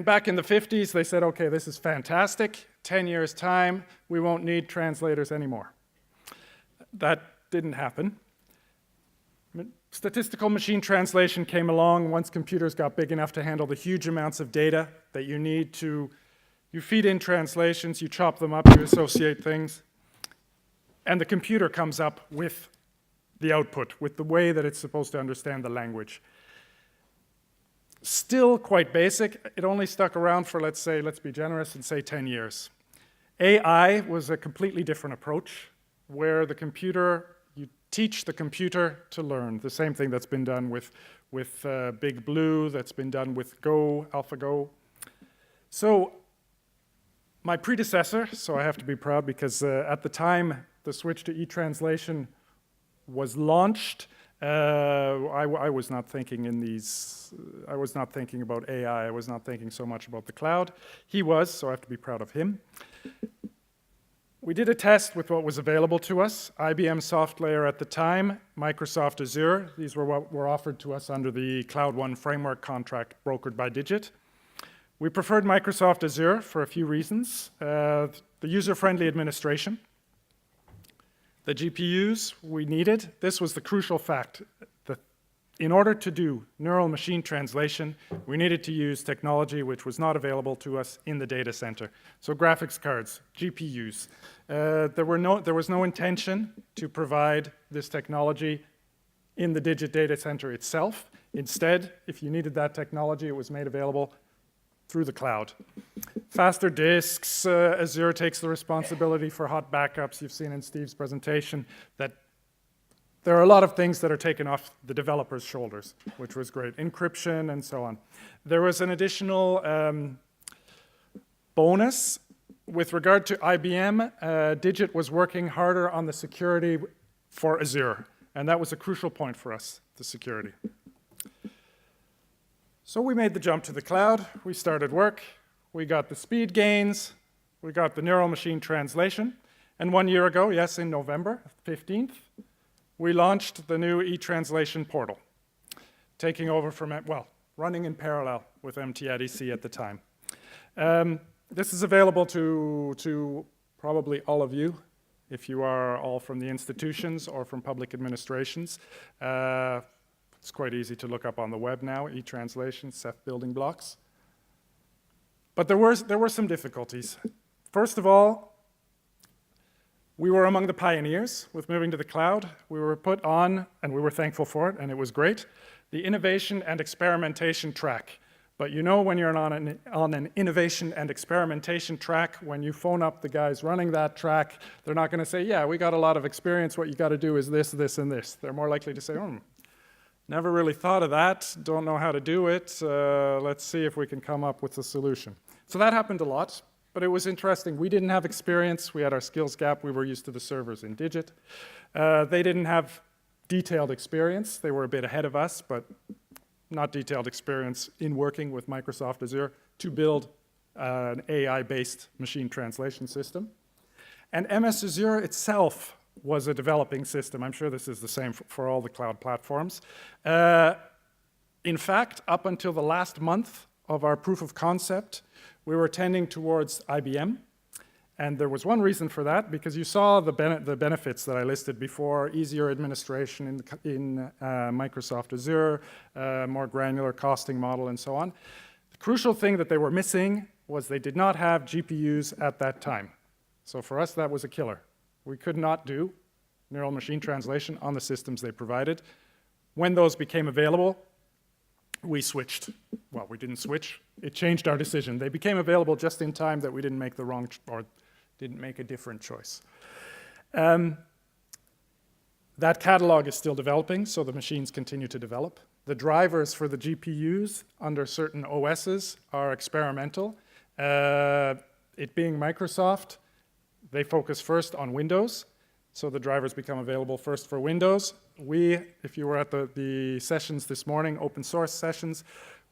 back in the 50s, they said, okay, this is fantastic. 10 years' time, we won't need translators anymore. That didn't happen. Statistical machine translation came along once computers got big enough to handle the huge amounts of data that you need to, you feed in translations, you chop them up, you associate things, and the computer comes up with the output, with the way that it's supposed to understand the language. Still quite basic. It only stuck around for, let's be generous and say 10 years. AI was a completely different approach, where you teach the computer to learn. The same thing that's been done with Big Blue, that's been done with Go, AlphaGo. So my predecessor, so I have to be proud because at the time the switch to eTranslation was launched, I was not thinking I was not thinking about AI, I was not thinking so much about the cloud. He was, so I have to be proud of him. We did a test with what was available to us, IBM SoftLayer at the time, Microsoft Azure. These were what were offered to us under the Cloud One framework contract brokered by Digit. We preferred Microsoft Azure for a few reasons. The user-friendly administration, the GPUs we needed. This was the crucial fact. In order to do neural machine translation, we needed to use technology which was not available to us in the data center. So graphics cards, GPUs. There was no intention to provide this technology in the Digit data center itself. Instead, if you needed that technology, it was made available through the cloud. Faster disks, Azure takes the responsibility for hot backups. You've seen in Steve's presentation that there are a lot of things that are taken off the developer's shoulders, which was great. Encryption and so on. There was an additional bonus with regard to IBM. Digit was working harder on the security for Azure, and that was a crucial point for us, the security. So we made the jump to the cloud. We started work. We got the speed gains. We got the neural machine translation. And 1 year ago, yes, in November 15th, we launched the new eTranslation portal, taking over from, running in parallel with MTREC at the time. This is available to probably all of you. if you are all from the institutions or from public administrations. It's quite easy to look up on the web now, eTranslation, Ceph building blocks. But there were some difficulties. First of all, we were among the pioneers with moving to the cloud. We were put on, and we were thankful for it, and it was great, the innovation and experimentation track. But you know when you're on an innovation and experimentation track, when you phone up the guys running that track, they're not going to say, yeah, we got a lot of experience, what you got to do is this, this, and this. They're more likely to say, never really thought of that, don't know how to do it, let's see if we can come up with a solution. So that happened a lot, but it was interesting. We didn't have experience, we had our skills gap, we were used to the servers in Digit. They didn't have detailed experience, they were a bit ahead of us, but not detailed experience in working with Microsoft Azure to build an AI-based machine translation system. And MS Azure itself was a developing system. I'm sure this is the same for all the cloud platforms. In fact, up until the last month of our proof of concept, we were tending towards IBM. And there was one reason for that, because you saw the benefits that I listed before, easier administration in Microsoft Azure, more granular costing model, and so on. The crucial thing that they were missing was they did not have GPUs at that time. So for us, that was a killer. We could not do neural machine translation on the systems they provided. When those became available, we switched. Well, we didn't switch. It changed our decision. They became available just in time that we didn't make the wrong, or didn't make a different choice. That catalog is still developing, so the machines continue to develop. The drivers for the GPUs under certain OSs are experimental. It being Microsoft, they focus first on Windows, so the drivers become available first for Windows. We, if you were at the sessions this morning, open source sessions,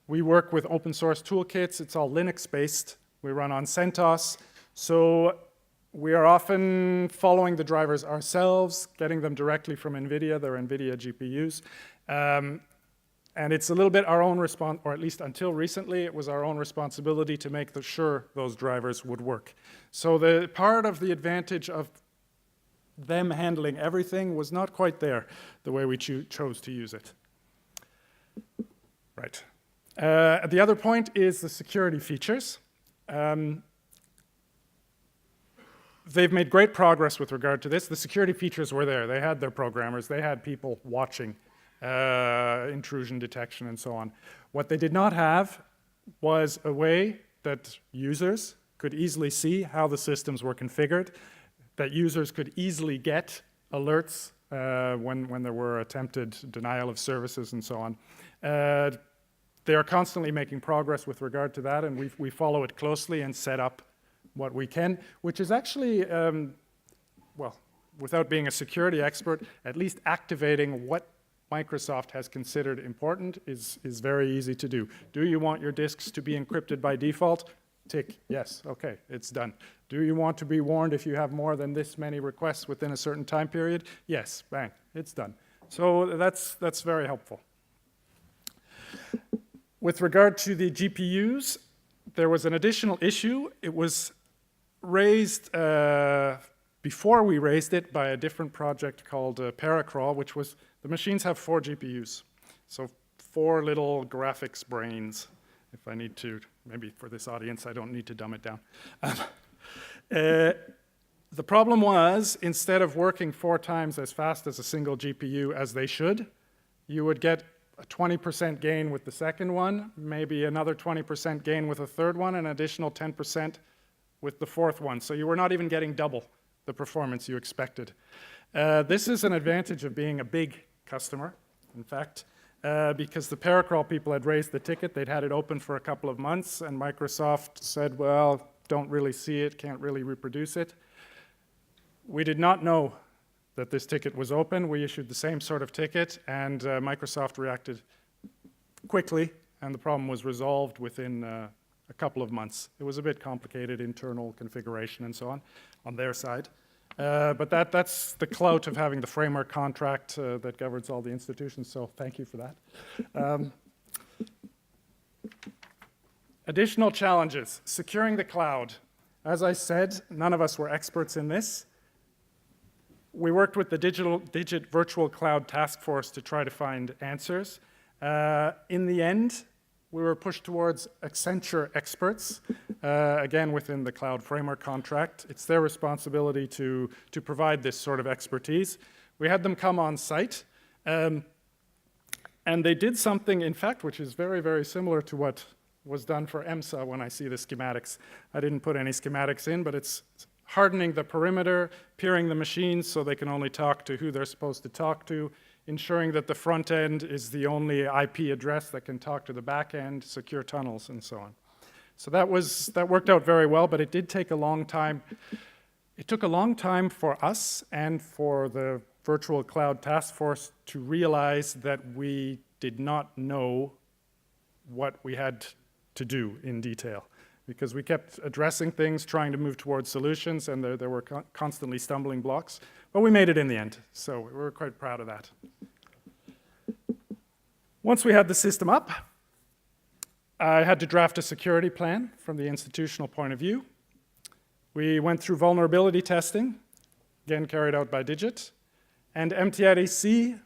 we work with open source toolkits. It's all Linux-based. We run on CentOS. So we are often following the drivers ourselves, getting them directly from NVIDIA, they're NVIDIA GPUs. And it's a little bit our own response, or at least until recently, it was our own responsibility to make sure those drivers would work. So the part of the advantage of them handling everything was not quite there, the way we chose to use it. Right. The other point is the security features. They've made great progress with regard to this. The security features were there. They had their programmers. They had people watching intrusion detection and so on. What they did not have was a way that users could easily see how the systems were configured, that users could easily get alerts when there were attempted denial of services and so on. They are constantly making progress with regard to that, and we follow it closely and set up what we can, which is actually, well, without being a security expert, at least activating what Microsoft has considered important is very easy to do. Do you want your disks to be encrypted by default? Tick, yes, okay, it's done. Do you want to be warned if you have more than this many requests within a certain time period? Yes, bang, it's done. So that's very helpful. With regard to the GPUs, there was an additional issue. It was raised before we raised it by a different project called Paracrawl, which was the machines have 4 GPUs. So 4 little graphics brains. If I need to, maybe for this audience, I don't need to dumb it down. The problem was, instead of working 4 times as fast as a single GPU as they should, you would get a 20% gain with the second one, maybe another 20% gain with a third one, and an additional 10% with the fourth one. So you were not even getting double the performance you expected. This is an advantage of being a big customer, in fact, because the Paracrawl people had raised the ticket. They'd had it open for a couple of months, and Microsoft said, well, don't really see it, can't really reproduce it. We did not know that this ticket was open. We issued the same sort of ticket, and Microsoft reacted quickly, and the problem was resolved within a couple of months. It was a bit complicated, internal configuration and so on their side. But that's the clout of having the framework contract that governs all the institutions, so thank you for that. Additional challenges, securing the cloud. As I said, none of us were experts in this. we worked with the Digit Virtual Cloud Task Force to try to find answers. In the end, we were pushed towards Accenture experts, again within the cloud framework contract. It's their responsibility to provide this sort of expertise. We had them come on site, and they did something, in fact, which is very, very similar to what was done for EMSA when I see the schematics. I didn't put any schematics in, but it's hardening the perimeter, peering the machines so they can only talk to who they're supposed to talk to, ensuring that the front end is the only IP address that can talk to the back end, secure tunnels, and so on. So that worked out very well, but it did take a long time. It took a long time for us and for the Virtual Cloud Task Force to realize that we did not know what we had to do in detail, because we kept addressing things, trying to move towards solutions, and there were constantly stumbling blocks. But we made it in the end, so we were quite proud of that. Once we had the system up, I had to draft a security plan from the institutional point of view. We went through vulnerability testing, again carried out by Digit, and MTIDC,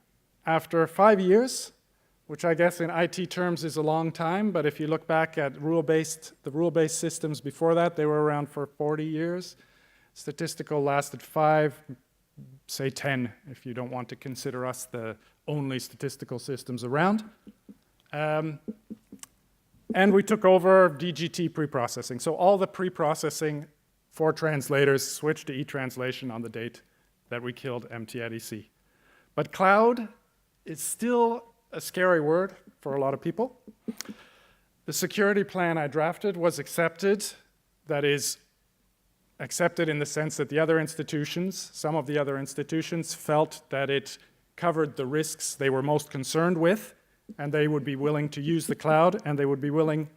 after 5 years, which I guess in IT terms is a long time, but if you look back at the rule-based systems before that, they were around for 40 years. Statistical lasted 5, say 10, if you don't want to consider us the only statistical systems around. And we took over DGT pre-processing. So all the pre-processing for translators switched to eTranslation on the date that we killed MTIDC. But cloud is still a scary word for a lot of people. The security plan I drafted was accepted. That is, accepted in the sense that the other institutions, some of the other institutions, felt that it covered the risks they were most concerned with, and they would be willing to use the cloud, and they would be willing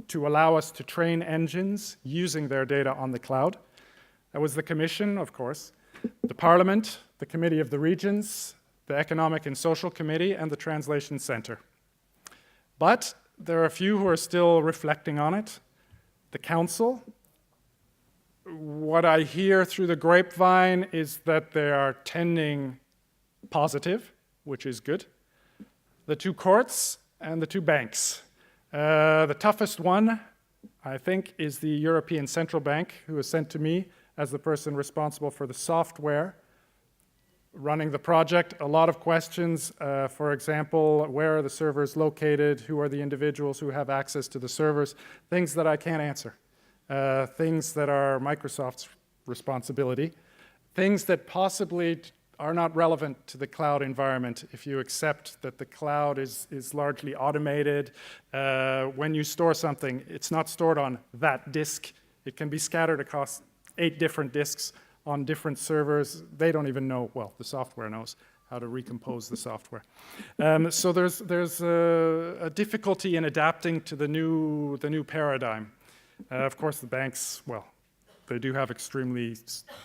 to allow us to train engines using their data on the cloud. That was the Commission, of course, the Parliament, the Committee of the Regions, the Economic and Social Committee, and the Translation Center. But there are a few who are still reflecting on it. The Council. What I hear through the grapevine is that they are tending positive, which is good. The 2 courts and the 2 banks. The toughest one, I think, is the European Central Bank, who was sent to me as the person responsible for the software running the project. A lot of questions, for example, where are the servers located, who are the individuals who have access to the servers, things that I can't answer, things that are Microsoft's responsibility, things that possibly are not relevant to the cloud environment if you accept that the cloud is largely automated. When you store something, it's not stored on that disk. It can be scattered across 8 different disks on different servers. They don't even know, well, the software knows how to recompose the software. So there's a difficulty in adapting to the new paradigm. Of course, the banks, well, they do have extremely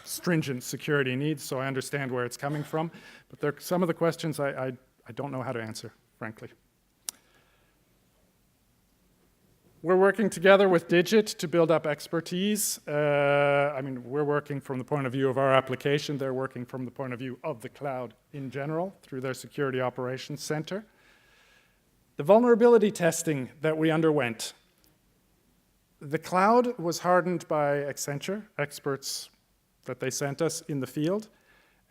stringent security needs, so I understand where it's coming from. But there are some of the questions I don't know how to answer, frankly. We're working together with Digit to build up expertise. I mean, we're working from the point of view of our application. They're working from the point of view of the cloud in general through their Security Operations Center. The vulnerability testing that we underwent. The cloud was hardened by Accenture, experts that they sent us in the field,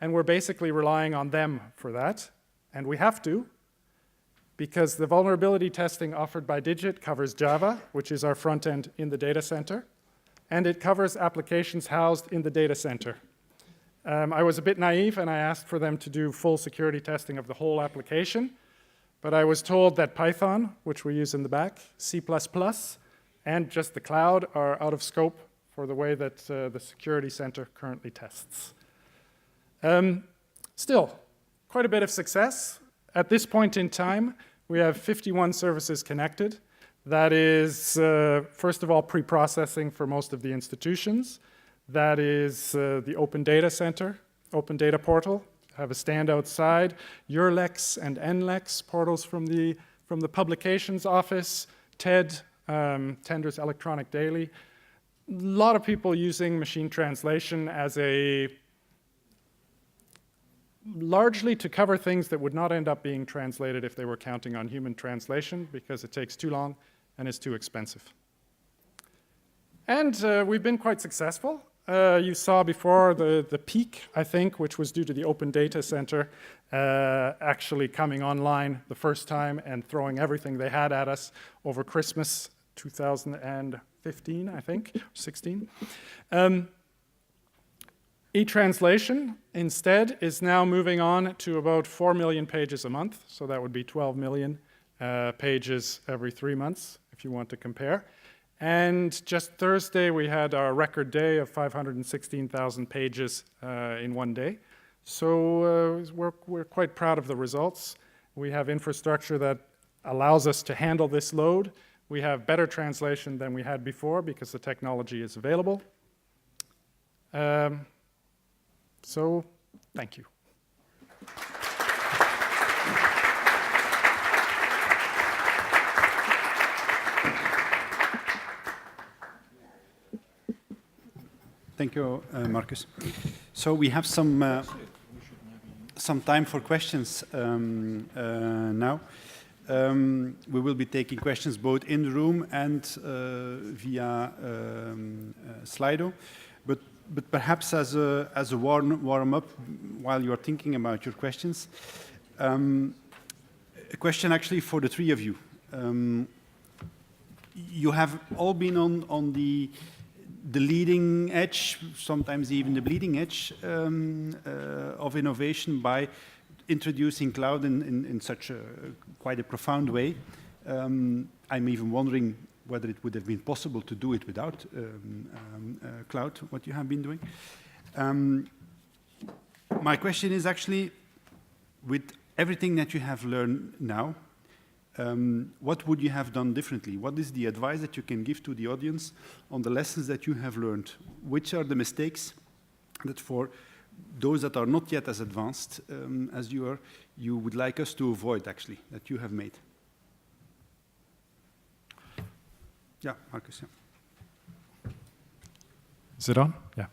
and we're basically relying on them for that. And we have to, because the vulnerability testing offered by Digit covers Java, which is our front end in the data center, and it covers applications housed in the data center. I was a bit naive, and I asked for them to do full security testing of the whole application, but I was told that Python, which we use in the back, C++, and just the cloud are out of scope for the way that the Security Center currently tests. Still, quite a bit of success. At this point in time, we have 51 services connected. That is, first of all, pre-processing for most of the institutions. That is the Open Data Center, Open Data Portal. Have a stand outside. EURLEX and NLEX portals from the Publications Office, TED, Tenders Electronic Daily. A lot of people using machine translation as a largely to cover things that would not end up being translated if they were counting on human translation, because it takes too long and is too expensive. And we've been quite successful. You saw before the peak, I think, which was due to the Open Data Center actually coming online the first time and throwing everything they had at us over Christmas 2015, I think, 16. eTranslation, instead, is now moving on to about 4 million pages a month, so that would be 12 million pages every 3 months, if you want to compare. And just Thursday, we had our record day of 516,000 pages in one day. So we're quite proud of the results. We have infrastructure that allows us to handle this load. We have better translation than we had before because the technology is available. So, thank you. Thank you, Markus. So we have some time for questions now. We will be taking questions both in the room and via Slido. But perhaps as a warm-up, while you are thinking about your questions, a question actually for the three of you. You have all been on the leading edge, sometimes even the bleeding edge of innovation by introducing cloud in such quite a profound way. I'm even wondering whether it would have been possible to do it without cloud, what you have been doing. My question is actually, with everything that you have learned now, what would you have done differently? What is the advice that you can give to the audience on the lessons that you have learned? Which are the mistakes that for those that are not yet as advanced as you are, you would like us to avoid, actually, that you have made? Yeah, Markus. Yeah. Is it on? Yeah.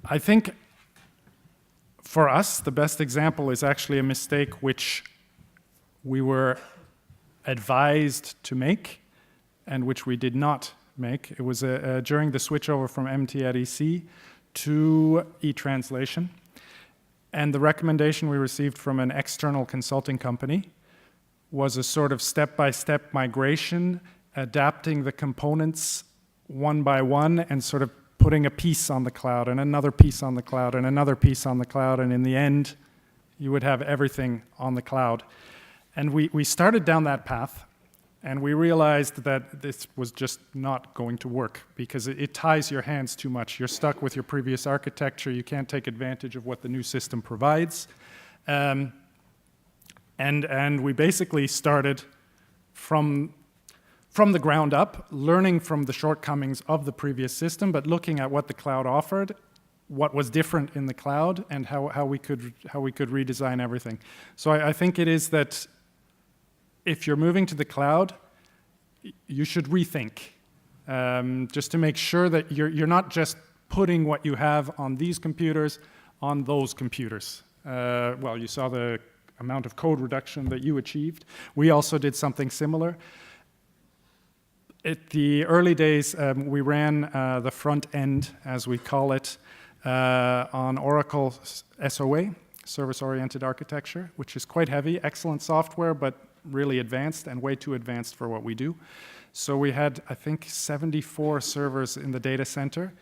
I think for us, the best example is actually a mistake which we were advised to make and which we did not make. It was during the switchover from MT at EC to eTranslation. And the recommendation we received from an external consulting company was a sort of step-by-step migration, adapting the components one by one and sort of putting a piece on the cloud and another piece on the cloud and another piece on the cloud, and in the end, you would have everything on the cloud. And we started down that path, and we realized that this was just not going to work because it ties your hands too much. You're stuck with your previous architecture. You can't take advantage of what the new system provides. And we basically started from the ground up, learning from the shortcomings of the previous system, but looking at what the cloud offered, what was different in the cloud, and how we could redesign everything. So I think it is that if you're moving to the cloud, you should rethink, just to make sure that you're not just putting what you have on these computers on those computers. Well, you saw the amount of code reduction that you achieved. We also did something similar. At the early days, we ran the front end, as we call it, on Oracle SOA, Service-Oriented Architecture, which is quite heavy, excellent software, but really advanced and way too advanced for what we do. So we had, I think, 74 servers in the data center,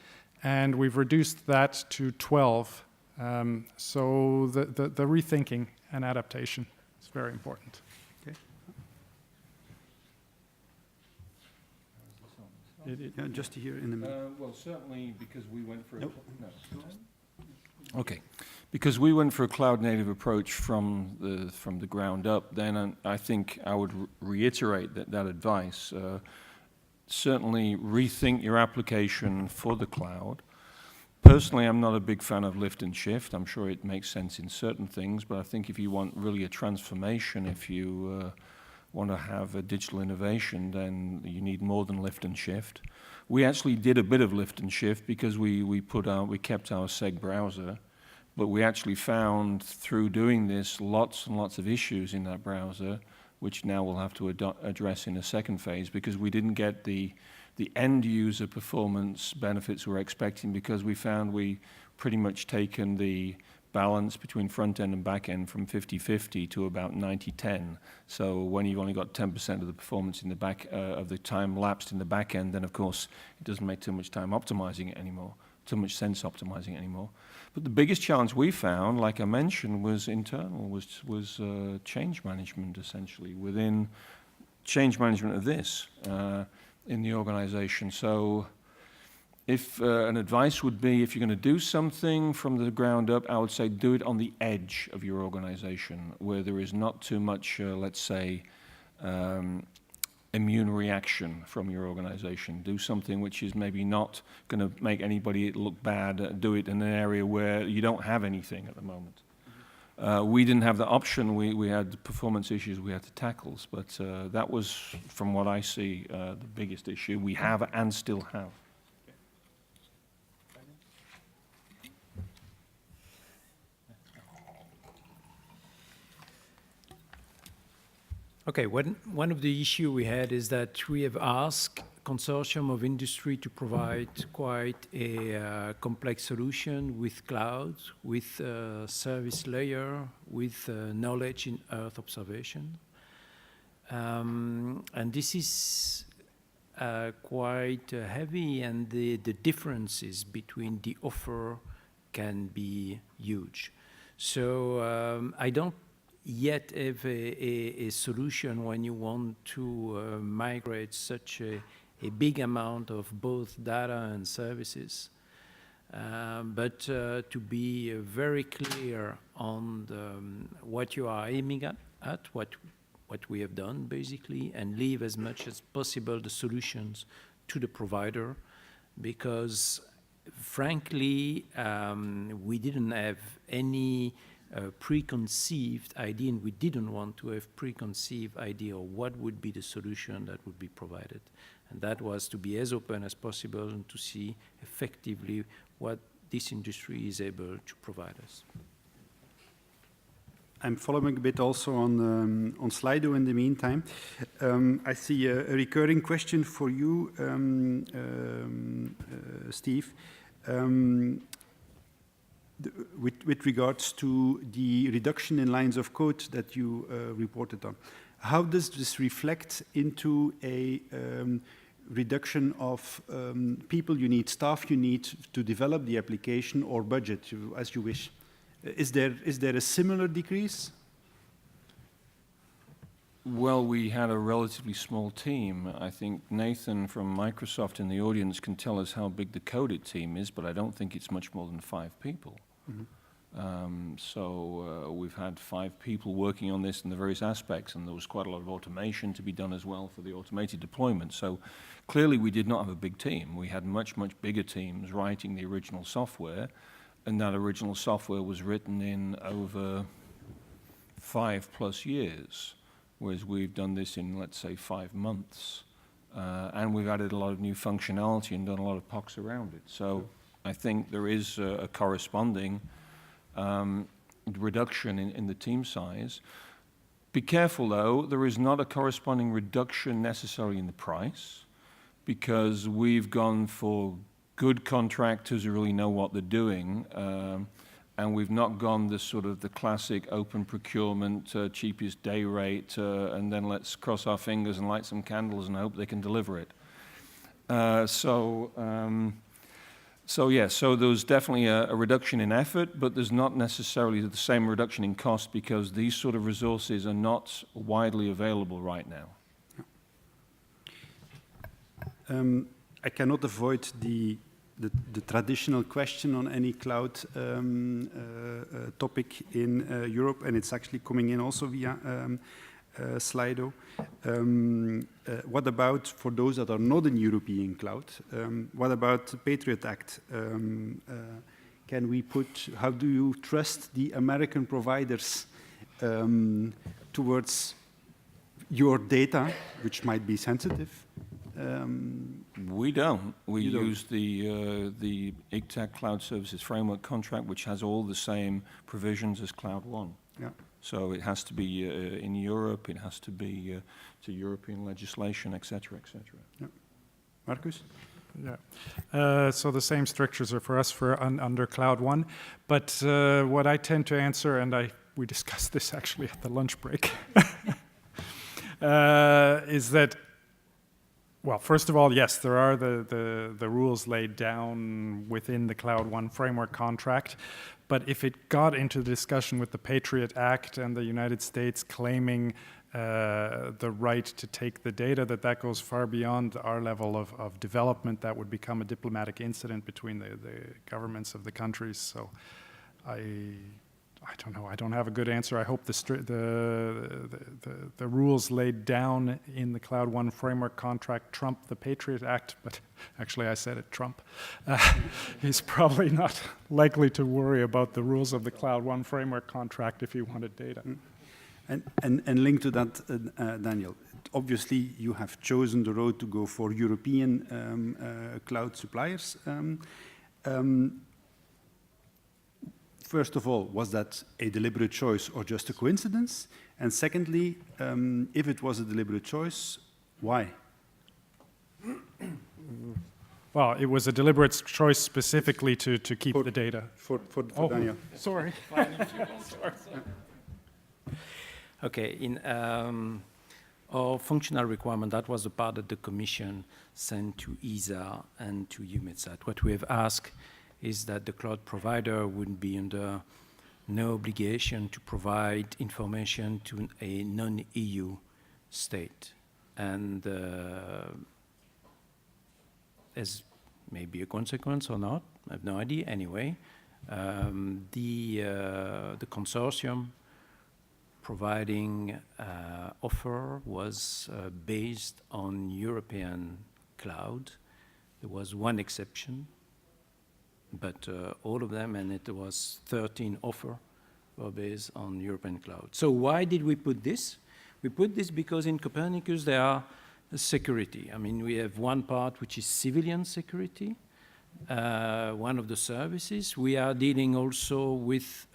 and we've reduced that to 12. So the rethinking and adaptation is very important. Yeah, just here in the middle. Well, certainly because we went for Okay, because we went for a cloud-native approach from the ground up. Then I think I would reiterate that advice. Certainly rethink your application for the cloud. Personally, I'm not a big fan of lift and shift. I'm sure it makes sense in certain things, but I think if you want really a transformation, if you want to have a digital innovation, then you need more than lift and shift. We actually did a bit of lift and shift because we kept our seg browser, But we actually found through doing this lots and lots of issues in that browser, which now we'll have to address in a second phase, because we didn't get the end user performance benefits we were expecting, because we found we pretty much taken the balance between front end and back end from 50-50 to about 90-10. So when you've only got 10% of the performance in the back of the time lapsed in the back end, then of course it doesn't make too much time optimizing it anymore, too much sense optimizing it anymore. But the biggest challenge we found, like I mentioned, was internal, was change management, essentially, within change management of this in the organization. So if an advice would be, if you're going to do something from the ground up, I would say do it on the edge of your organization, where there is not too much, let's say, immune reaction from your organization. Do something which is maybe not going to make anybody look bad. Do it in an area where you don't have anything at the moment. We didn't have the option. We had performance issues we had to tackle, but that was, from what I see, the biggest issue we have and still have. Okay, one of the issues we had is that we have asked consortium of industry to provide quite a complex solution with cloud, with a service layer, with knowledge in Earth observation. And this is quite heavy, and the differences between the offer can be huge. So I don't yet have a solution when you want to migrate such a big amount of both data and services. But to be very clear on what you are aiming at what we have done, basically, and leave as much as possible the solutions to the provider, because frankly, we didn't have any preconceived idea, and we didn't want to have preconceived idea of what would be the solution that would be provided. And that was to be as open as possible and to see effectively what this industry is able to provide us. I'm following a bit also on Slido in the meantime. I see a recurring question for you, Steve. With regards to the reduction in lines of code that you reported on, how does this reflect into a reduction of people you need, staff you need to develop the application, or budget, as you wish? Is there a similar decrease? Well, we had a relatively small team. I think Nathan from Microsoft in the audience can tell us how big the coded team is, but I don't think it's much more than 5 people. Mm-hmm. So we've had 5 people working on this in the various aspects, and there was quite a lot of automation to be done as well for the automated deployment. So clearly we did not have a big team. We had much, much bigger teams writing the original software, and that original software was written in over 5+ years, whereas we've done this in, let's say, 5 months. And we've added a lot of new functionality and done a lot of POCs around it. So I think there is a corresponding reduction in the team size. Be careful, though, there is not a corresponding reduction necessarily in the price, because we've gone for good contractors who really know what they're doing, and we've not gone the sort of the classic open procurement, cheapest day rate, and then let's cross our fingers and light some candles and hope they can deliver it. So there's definitely a reduction in effort, but there's not necessarily the same reduction in cost, because these sort of resources are not widely available right now. I cannot avoid the traditional question on any cloud topic in Europe, and it's actually coming in also via Slido. What about for those that are not in European cloud? What about the Patriot Act? Can we how do you trust the American providers towards your data, which might be sensitive? We don't. We You don't. use the DIGITEC Cloud Services Framework contract, which has all the same provisions as Cloud One. Yeah. So it has to be in Europe, it has to be to European legislation, etc., etc. Yeah. Markus? Yeah. So the same strictures are for us for under Cloud One, but what I tend to answer, and we discussed this actually at the lunch break, is that, well, first of all, yes, there are the rules laid down within the Cloud One framework contract, but if it got into the discussion with the Patriot Act and the United States claiming the right to take the data, that goes far beyond our level of development, that would become a diplomatic incident between the governments of the countries. So I don't know. I don't have a good answer. I hope the rules laid down in the Cloud One framework contract trump the Patriot Act, but actually I said it, Trump. He's probably not likely to worry about the rules of the Cloud One framework contract if he wanted data. And linked to that, Daniel, obviously you have chosen the road to go for European cloud suppliers. First of all, was that a deliberate choice or just a coincidence? And secondly, if it was a deliberate choice, why? Well, it was a deliberate choice specifically to keep the data. For Daniel. Sorry. Okay, in our functional requirement, that was the part that the Commission sent to ESA and to EUMETSAT. What we have asked is that the cloud provider would be under no obligation to provide information to a non-EU state. And as maybe a consequence or not, I have no idea. Anyway, the consortium providing offer was based on European cloud. There was one exception, but all of them, and it was 13 offer, were based on European cloud. So why did we put this? We put this because in Copernicus there are security. I mean, we have one part which is civilian security, one of the services. We are dealing also with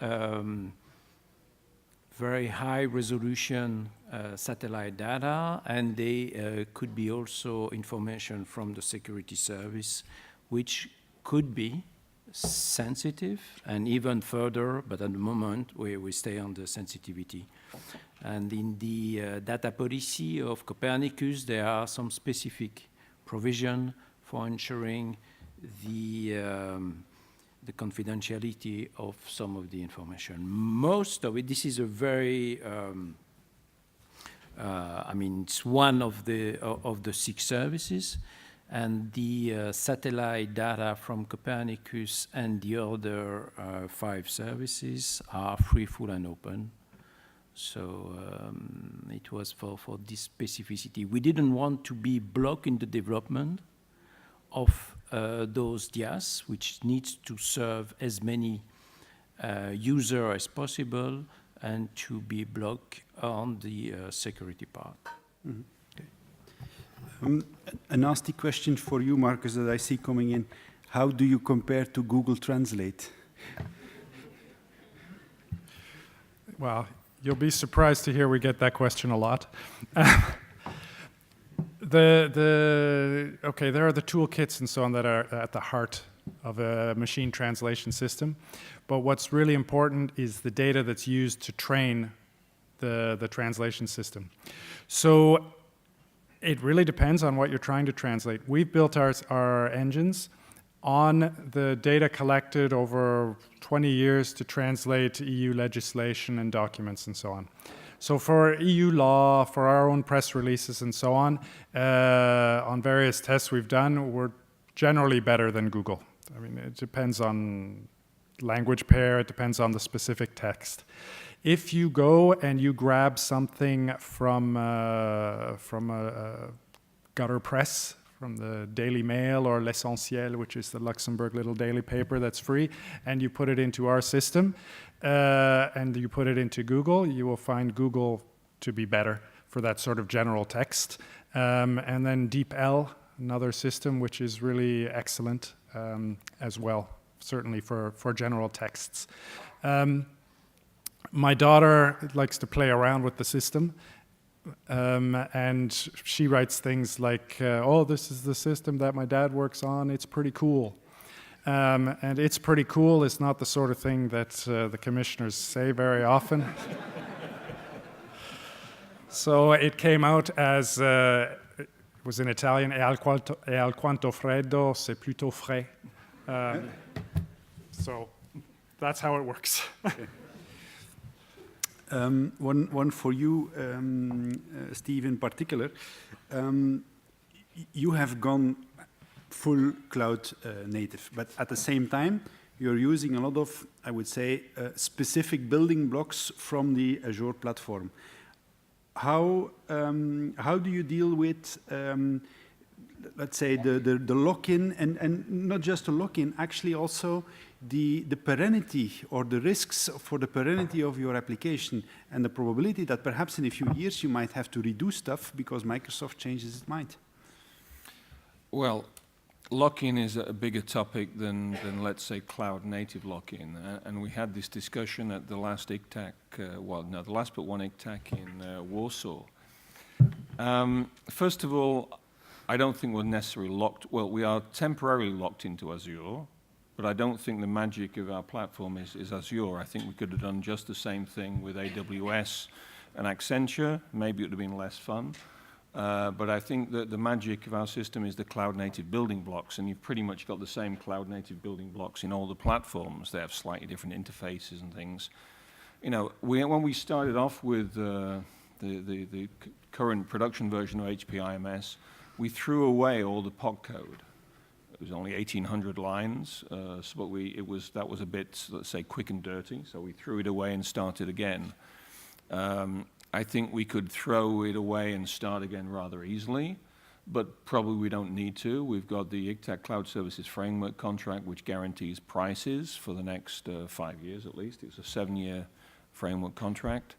very high resolution satellite data, and they could be also information from the security service, which could be sensitive and even further, but at the moment we stay on the sensitivity. And in the data policy of Copernicus, there are some specific provision for ensuring the confidentiality of some of the information. Most of it, this is a very, I mean, it's one of the 6 services, and the satellite data from Copernicus and the other 5 services are free, full, and open. So it was for this specificity. We didn't want to be blocked in the development of those DIAs, which needs to serve as many users as possible, and to be blocked on the security part. Mm-hmm. A nasty question for you, Markus, that I see coming in. How do you compare to Google Translate? Well, you'll be surprised to hear we get that question a lot. Okay, there are the toolkits and so on that are at the heart of a machine translation system. But what's really important is the data that's used to train the translation system. So it really depends on what you're trying to translate. We've built our engines on the data collected over 20 years to translate EU legislation and documents and so on. So for EU law, for our own press releases and so on various tests we've done, we're generally better than Google. I mean, it depends on language pair, it depends on the specific text. If you go and you grab something from a gutter press, from the Daily Mail or L'Essentiel, which is the Luxembourg little daily paper that's free, and you put it into our system, and you put it into Google, you will find Google to be better for that sort of general text. And then DeepL, another system which is really excellent as well, certainly for general texts. My daughter likes to play around with the system, and she writes things like, oh, this is the system that my dad works on, it's pretty cool. And it's pretty cool is not the sort of thing that the commissioners say very often. So it came out as, it was in Italian, e alquanto freddo, c'est plutôt frais. So that's how it works. One for you, Steve, in particular. You have gone full cloud native, but at the same time, you're using a lot of, I would say, specific building blocks from the Azure platform. How do you deal with, let's say, the lock-in, and not just the lock-in, actually also the perennity or the risks for the perennity of your application and the probability that perhaps in a few years you might have to redo stuff because Microsoft changes its mind? Well, lock-in is a bigger topic than let's say, cloud-native lock-in. And we had this discussion at the last IGTAC, the last but one IGTAC in Warsaw. First of all, I don't think we're necessarily locked. Well, we are temporarily locked into Azure, but I don't think the magic of our platform is Azure. I think we could have done just the same thing with AWS and Accenture. Maybe it would have been less fun. But I think that the magic of our system is the cloud-native building blocks, and you've pretty much got the same cloud-native building blocks in all the platforms. They have slightly different interfaces and things. You know, when we started off with the current production version of HP IMS, we threw away all the POC code. It was only 1,800 lines, but that was a bit, let's say, quick and dirty, so we threw it away and started again. I think we could throw it away and start again rather easily, but probably we don't need to. We've got the IGTAC Cloud Services Framework contract, which guarantees prices for the next 5 years at least. It's a 7-year framework contract.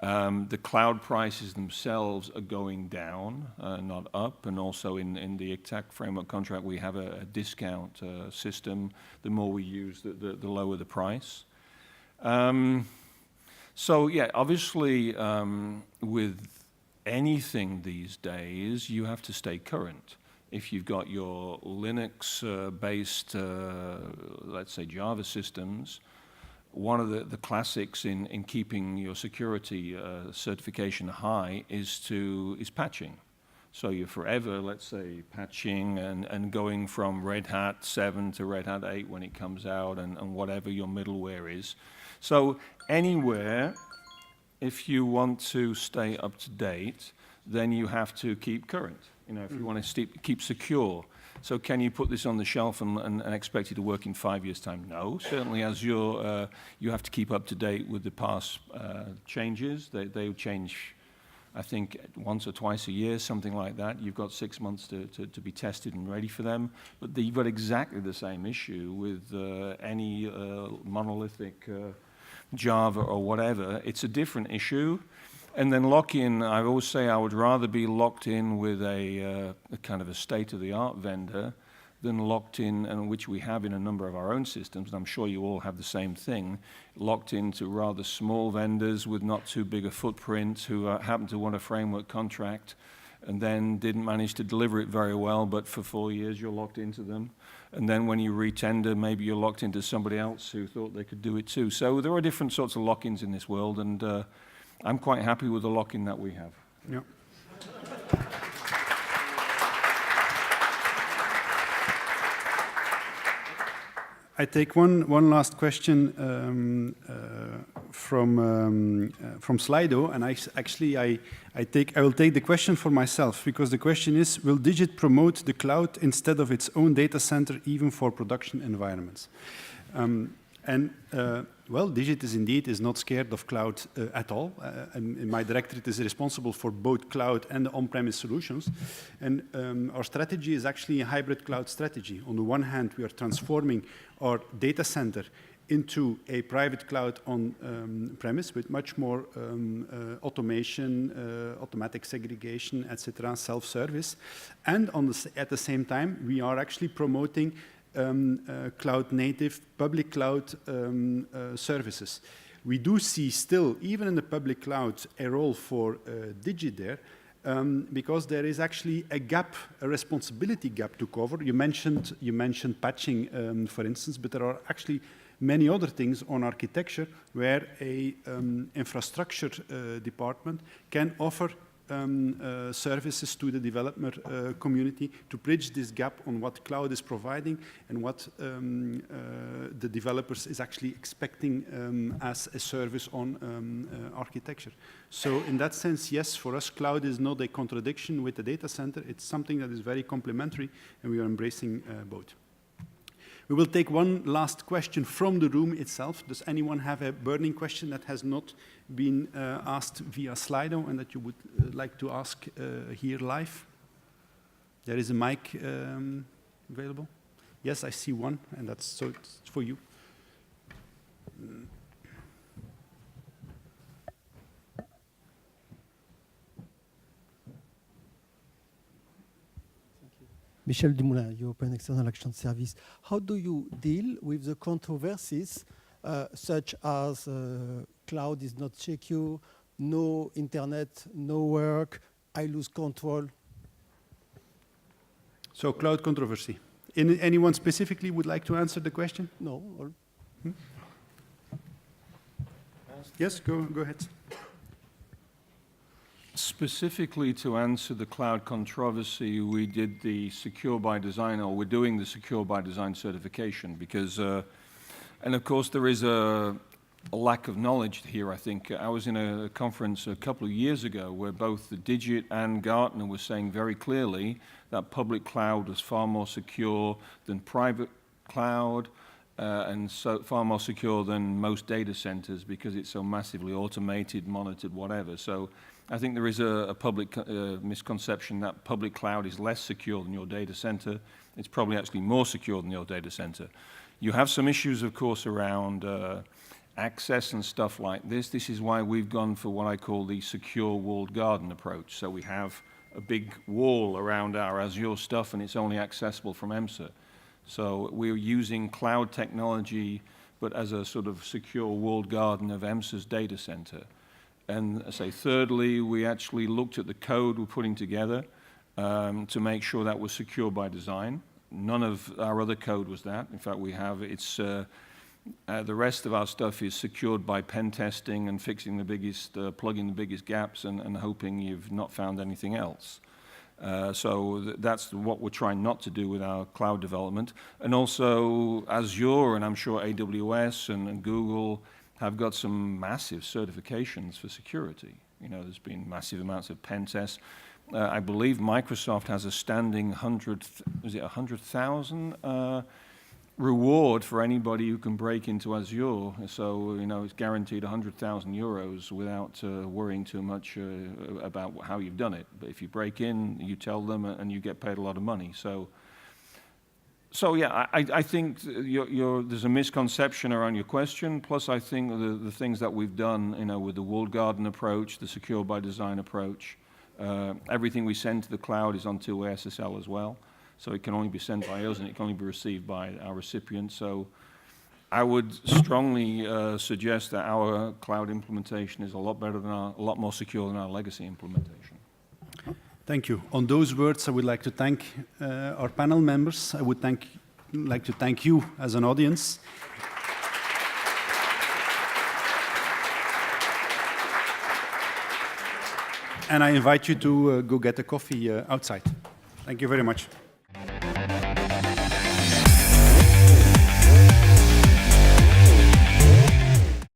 The cloud prices themselves are going down, not up, and also in the IGTAC framework contract we have a discount system. The more we use, the lower the price. So yeah, obviously with anything these days, you have to stay current. If you've got your Linux-based, let's say Java systems, one of the classics in keeping your security certification high is patching. So you're forever, let's say, patching and going from Red Hat 7 to Red Hat 8 when it comes out and whatever your middleware is. So anywhere, if you want to stay up to date, then you have to keep current. You know, if you want to keep secure. So can you put this on the shelf and expect it to work in 5 years' time? No. Certainly Azure, you have to keep up to date with the past changes. They change, I think, once or twice a year, something like that. You've got 6 months to be tested and ready for them. But you've got exactly the same issue with any monolithic Java or whatever. It's a different issue. And then lock-in, I always say I would rather be locked in with a kind of a state-of-the-art vendor than locked in, and which we have in a number of our own systems, and I'm sure you all have the same thing, locked into rather small vendors with not too big a footprint who happen to want a framework contract and then didn't manage to deliver it very well, but for 4 years you're locked into them. And then when you re-tender, maybe you're locked into somebody else who thought they could do it too. So there are different sorts of lock-ins in this world, and I'm quite happy with the lock-in that we have. Yeah. I take one last question from Slido, and I will take the question for myself, because the question is: will Digit promote the cloud instead of its own data center, even for production environments? Well, Digit is not scared of cloud at all. And my directorate is responsible for both cloud and on-premise solutions. And our strategy is actually a hybrid cloud strategy. On the one hand, we are transforming our data center into a private cloud on premise with much more automation, automatic segregation, etc., self-service. And at the same time, we are actually promoting cloud-native public cloud services. We do see still, even in the public cloud, a role for DigiTec, because there is actually a gap, a responsibility gap to cover. You mentioned patching, for instance, but there are actually many other things on architecture where a infrastructure department can offer services to the developer community to bridge this gap on what cloud is providing and what the developers is actually expecting as a service on architecture. So in that sense, yes, for us, cloud is not a contradiction with the data center. It's something that is very complementary, and we are embracing both. We will take one last question from the room itself. Does anyone have a burning question that has not been asked via Slido and that you would like to ask here live? There is a mic available. Yes, I see one, and it's for you. Michel Dumoulin, European External Action Service. How do you deal with the controversies such as cloud is not secure, no internet, no work, I lose control? So cloud controversy. Anyone specifically would like to answer the question? No. Yes, go ahead. Specifically to answer the cloud controversy, we did the Secure by Design, or we're doing the Secure by Design certification because, and of course there is a lack of knowledge here, I think. I was in a conference a couple of years ago where both the Digit and Gartner were saying very clearly that public cloud was far more secure than private cloud, and so far more secure than most data centers because it's so massively automated, monitored, whatever. So I think there is a public misconception that public cloud is less secure than your data center. It's probably actually more secure than your data center. You have some issues, of course, around access and stuff like this. This is why we've gone for what I call the secure walled garden approach. So we have a big wall around our Azure stuff, and it's only accessible from EMSA. So we're using cloud technology, but as a sort of secure walled garden of EMSA's data center. And I say, thirdly, we actually looked at the code we're putting together to make sure that was secure by design. None of our other code was that. In fact, we have the rest of our stuff is secured by pen testing and fixing the biggest, plugging the biggest gaps and hoping you've not found anything else. So that's what we're trying not to do with our cloud development. And also Azure, and I'm sure AWS and Google have got some massive certifications for security. You know, there's been massive amounts of pen tests. I believe Microsoft has a standing 100,000 reward for anybody who can break into Azure. So, you know, it's guaranteed 100,000 euros without worrying too much about how you've done it. But if you break in, you tell them and you get paid a lot of money. So yeah, I think there's a misconception around your question. Plus, I think the things that we've done, you know, with the walled garden approach, the secure by design approach, everything we send to the cloud is on two-way SSL as well. So it can only be sent by us and it can only be received by our recipient. So I would strongly suggest that our cloud implementation is a lot better than a lot more secure than our legacy implementation. Thank you. On those words, I would like to thank our panel members. I would like to thank you as an audience. And I invite you to go get a coffee outside. Thank you very much.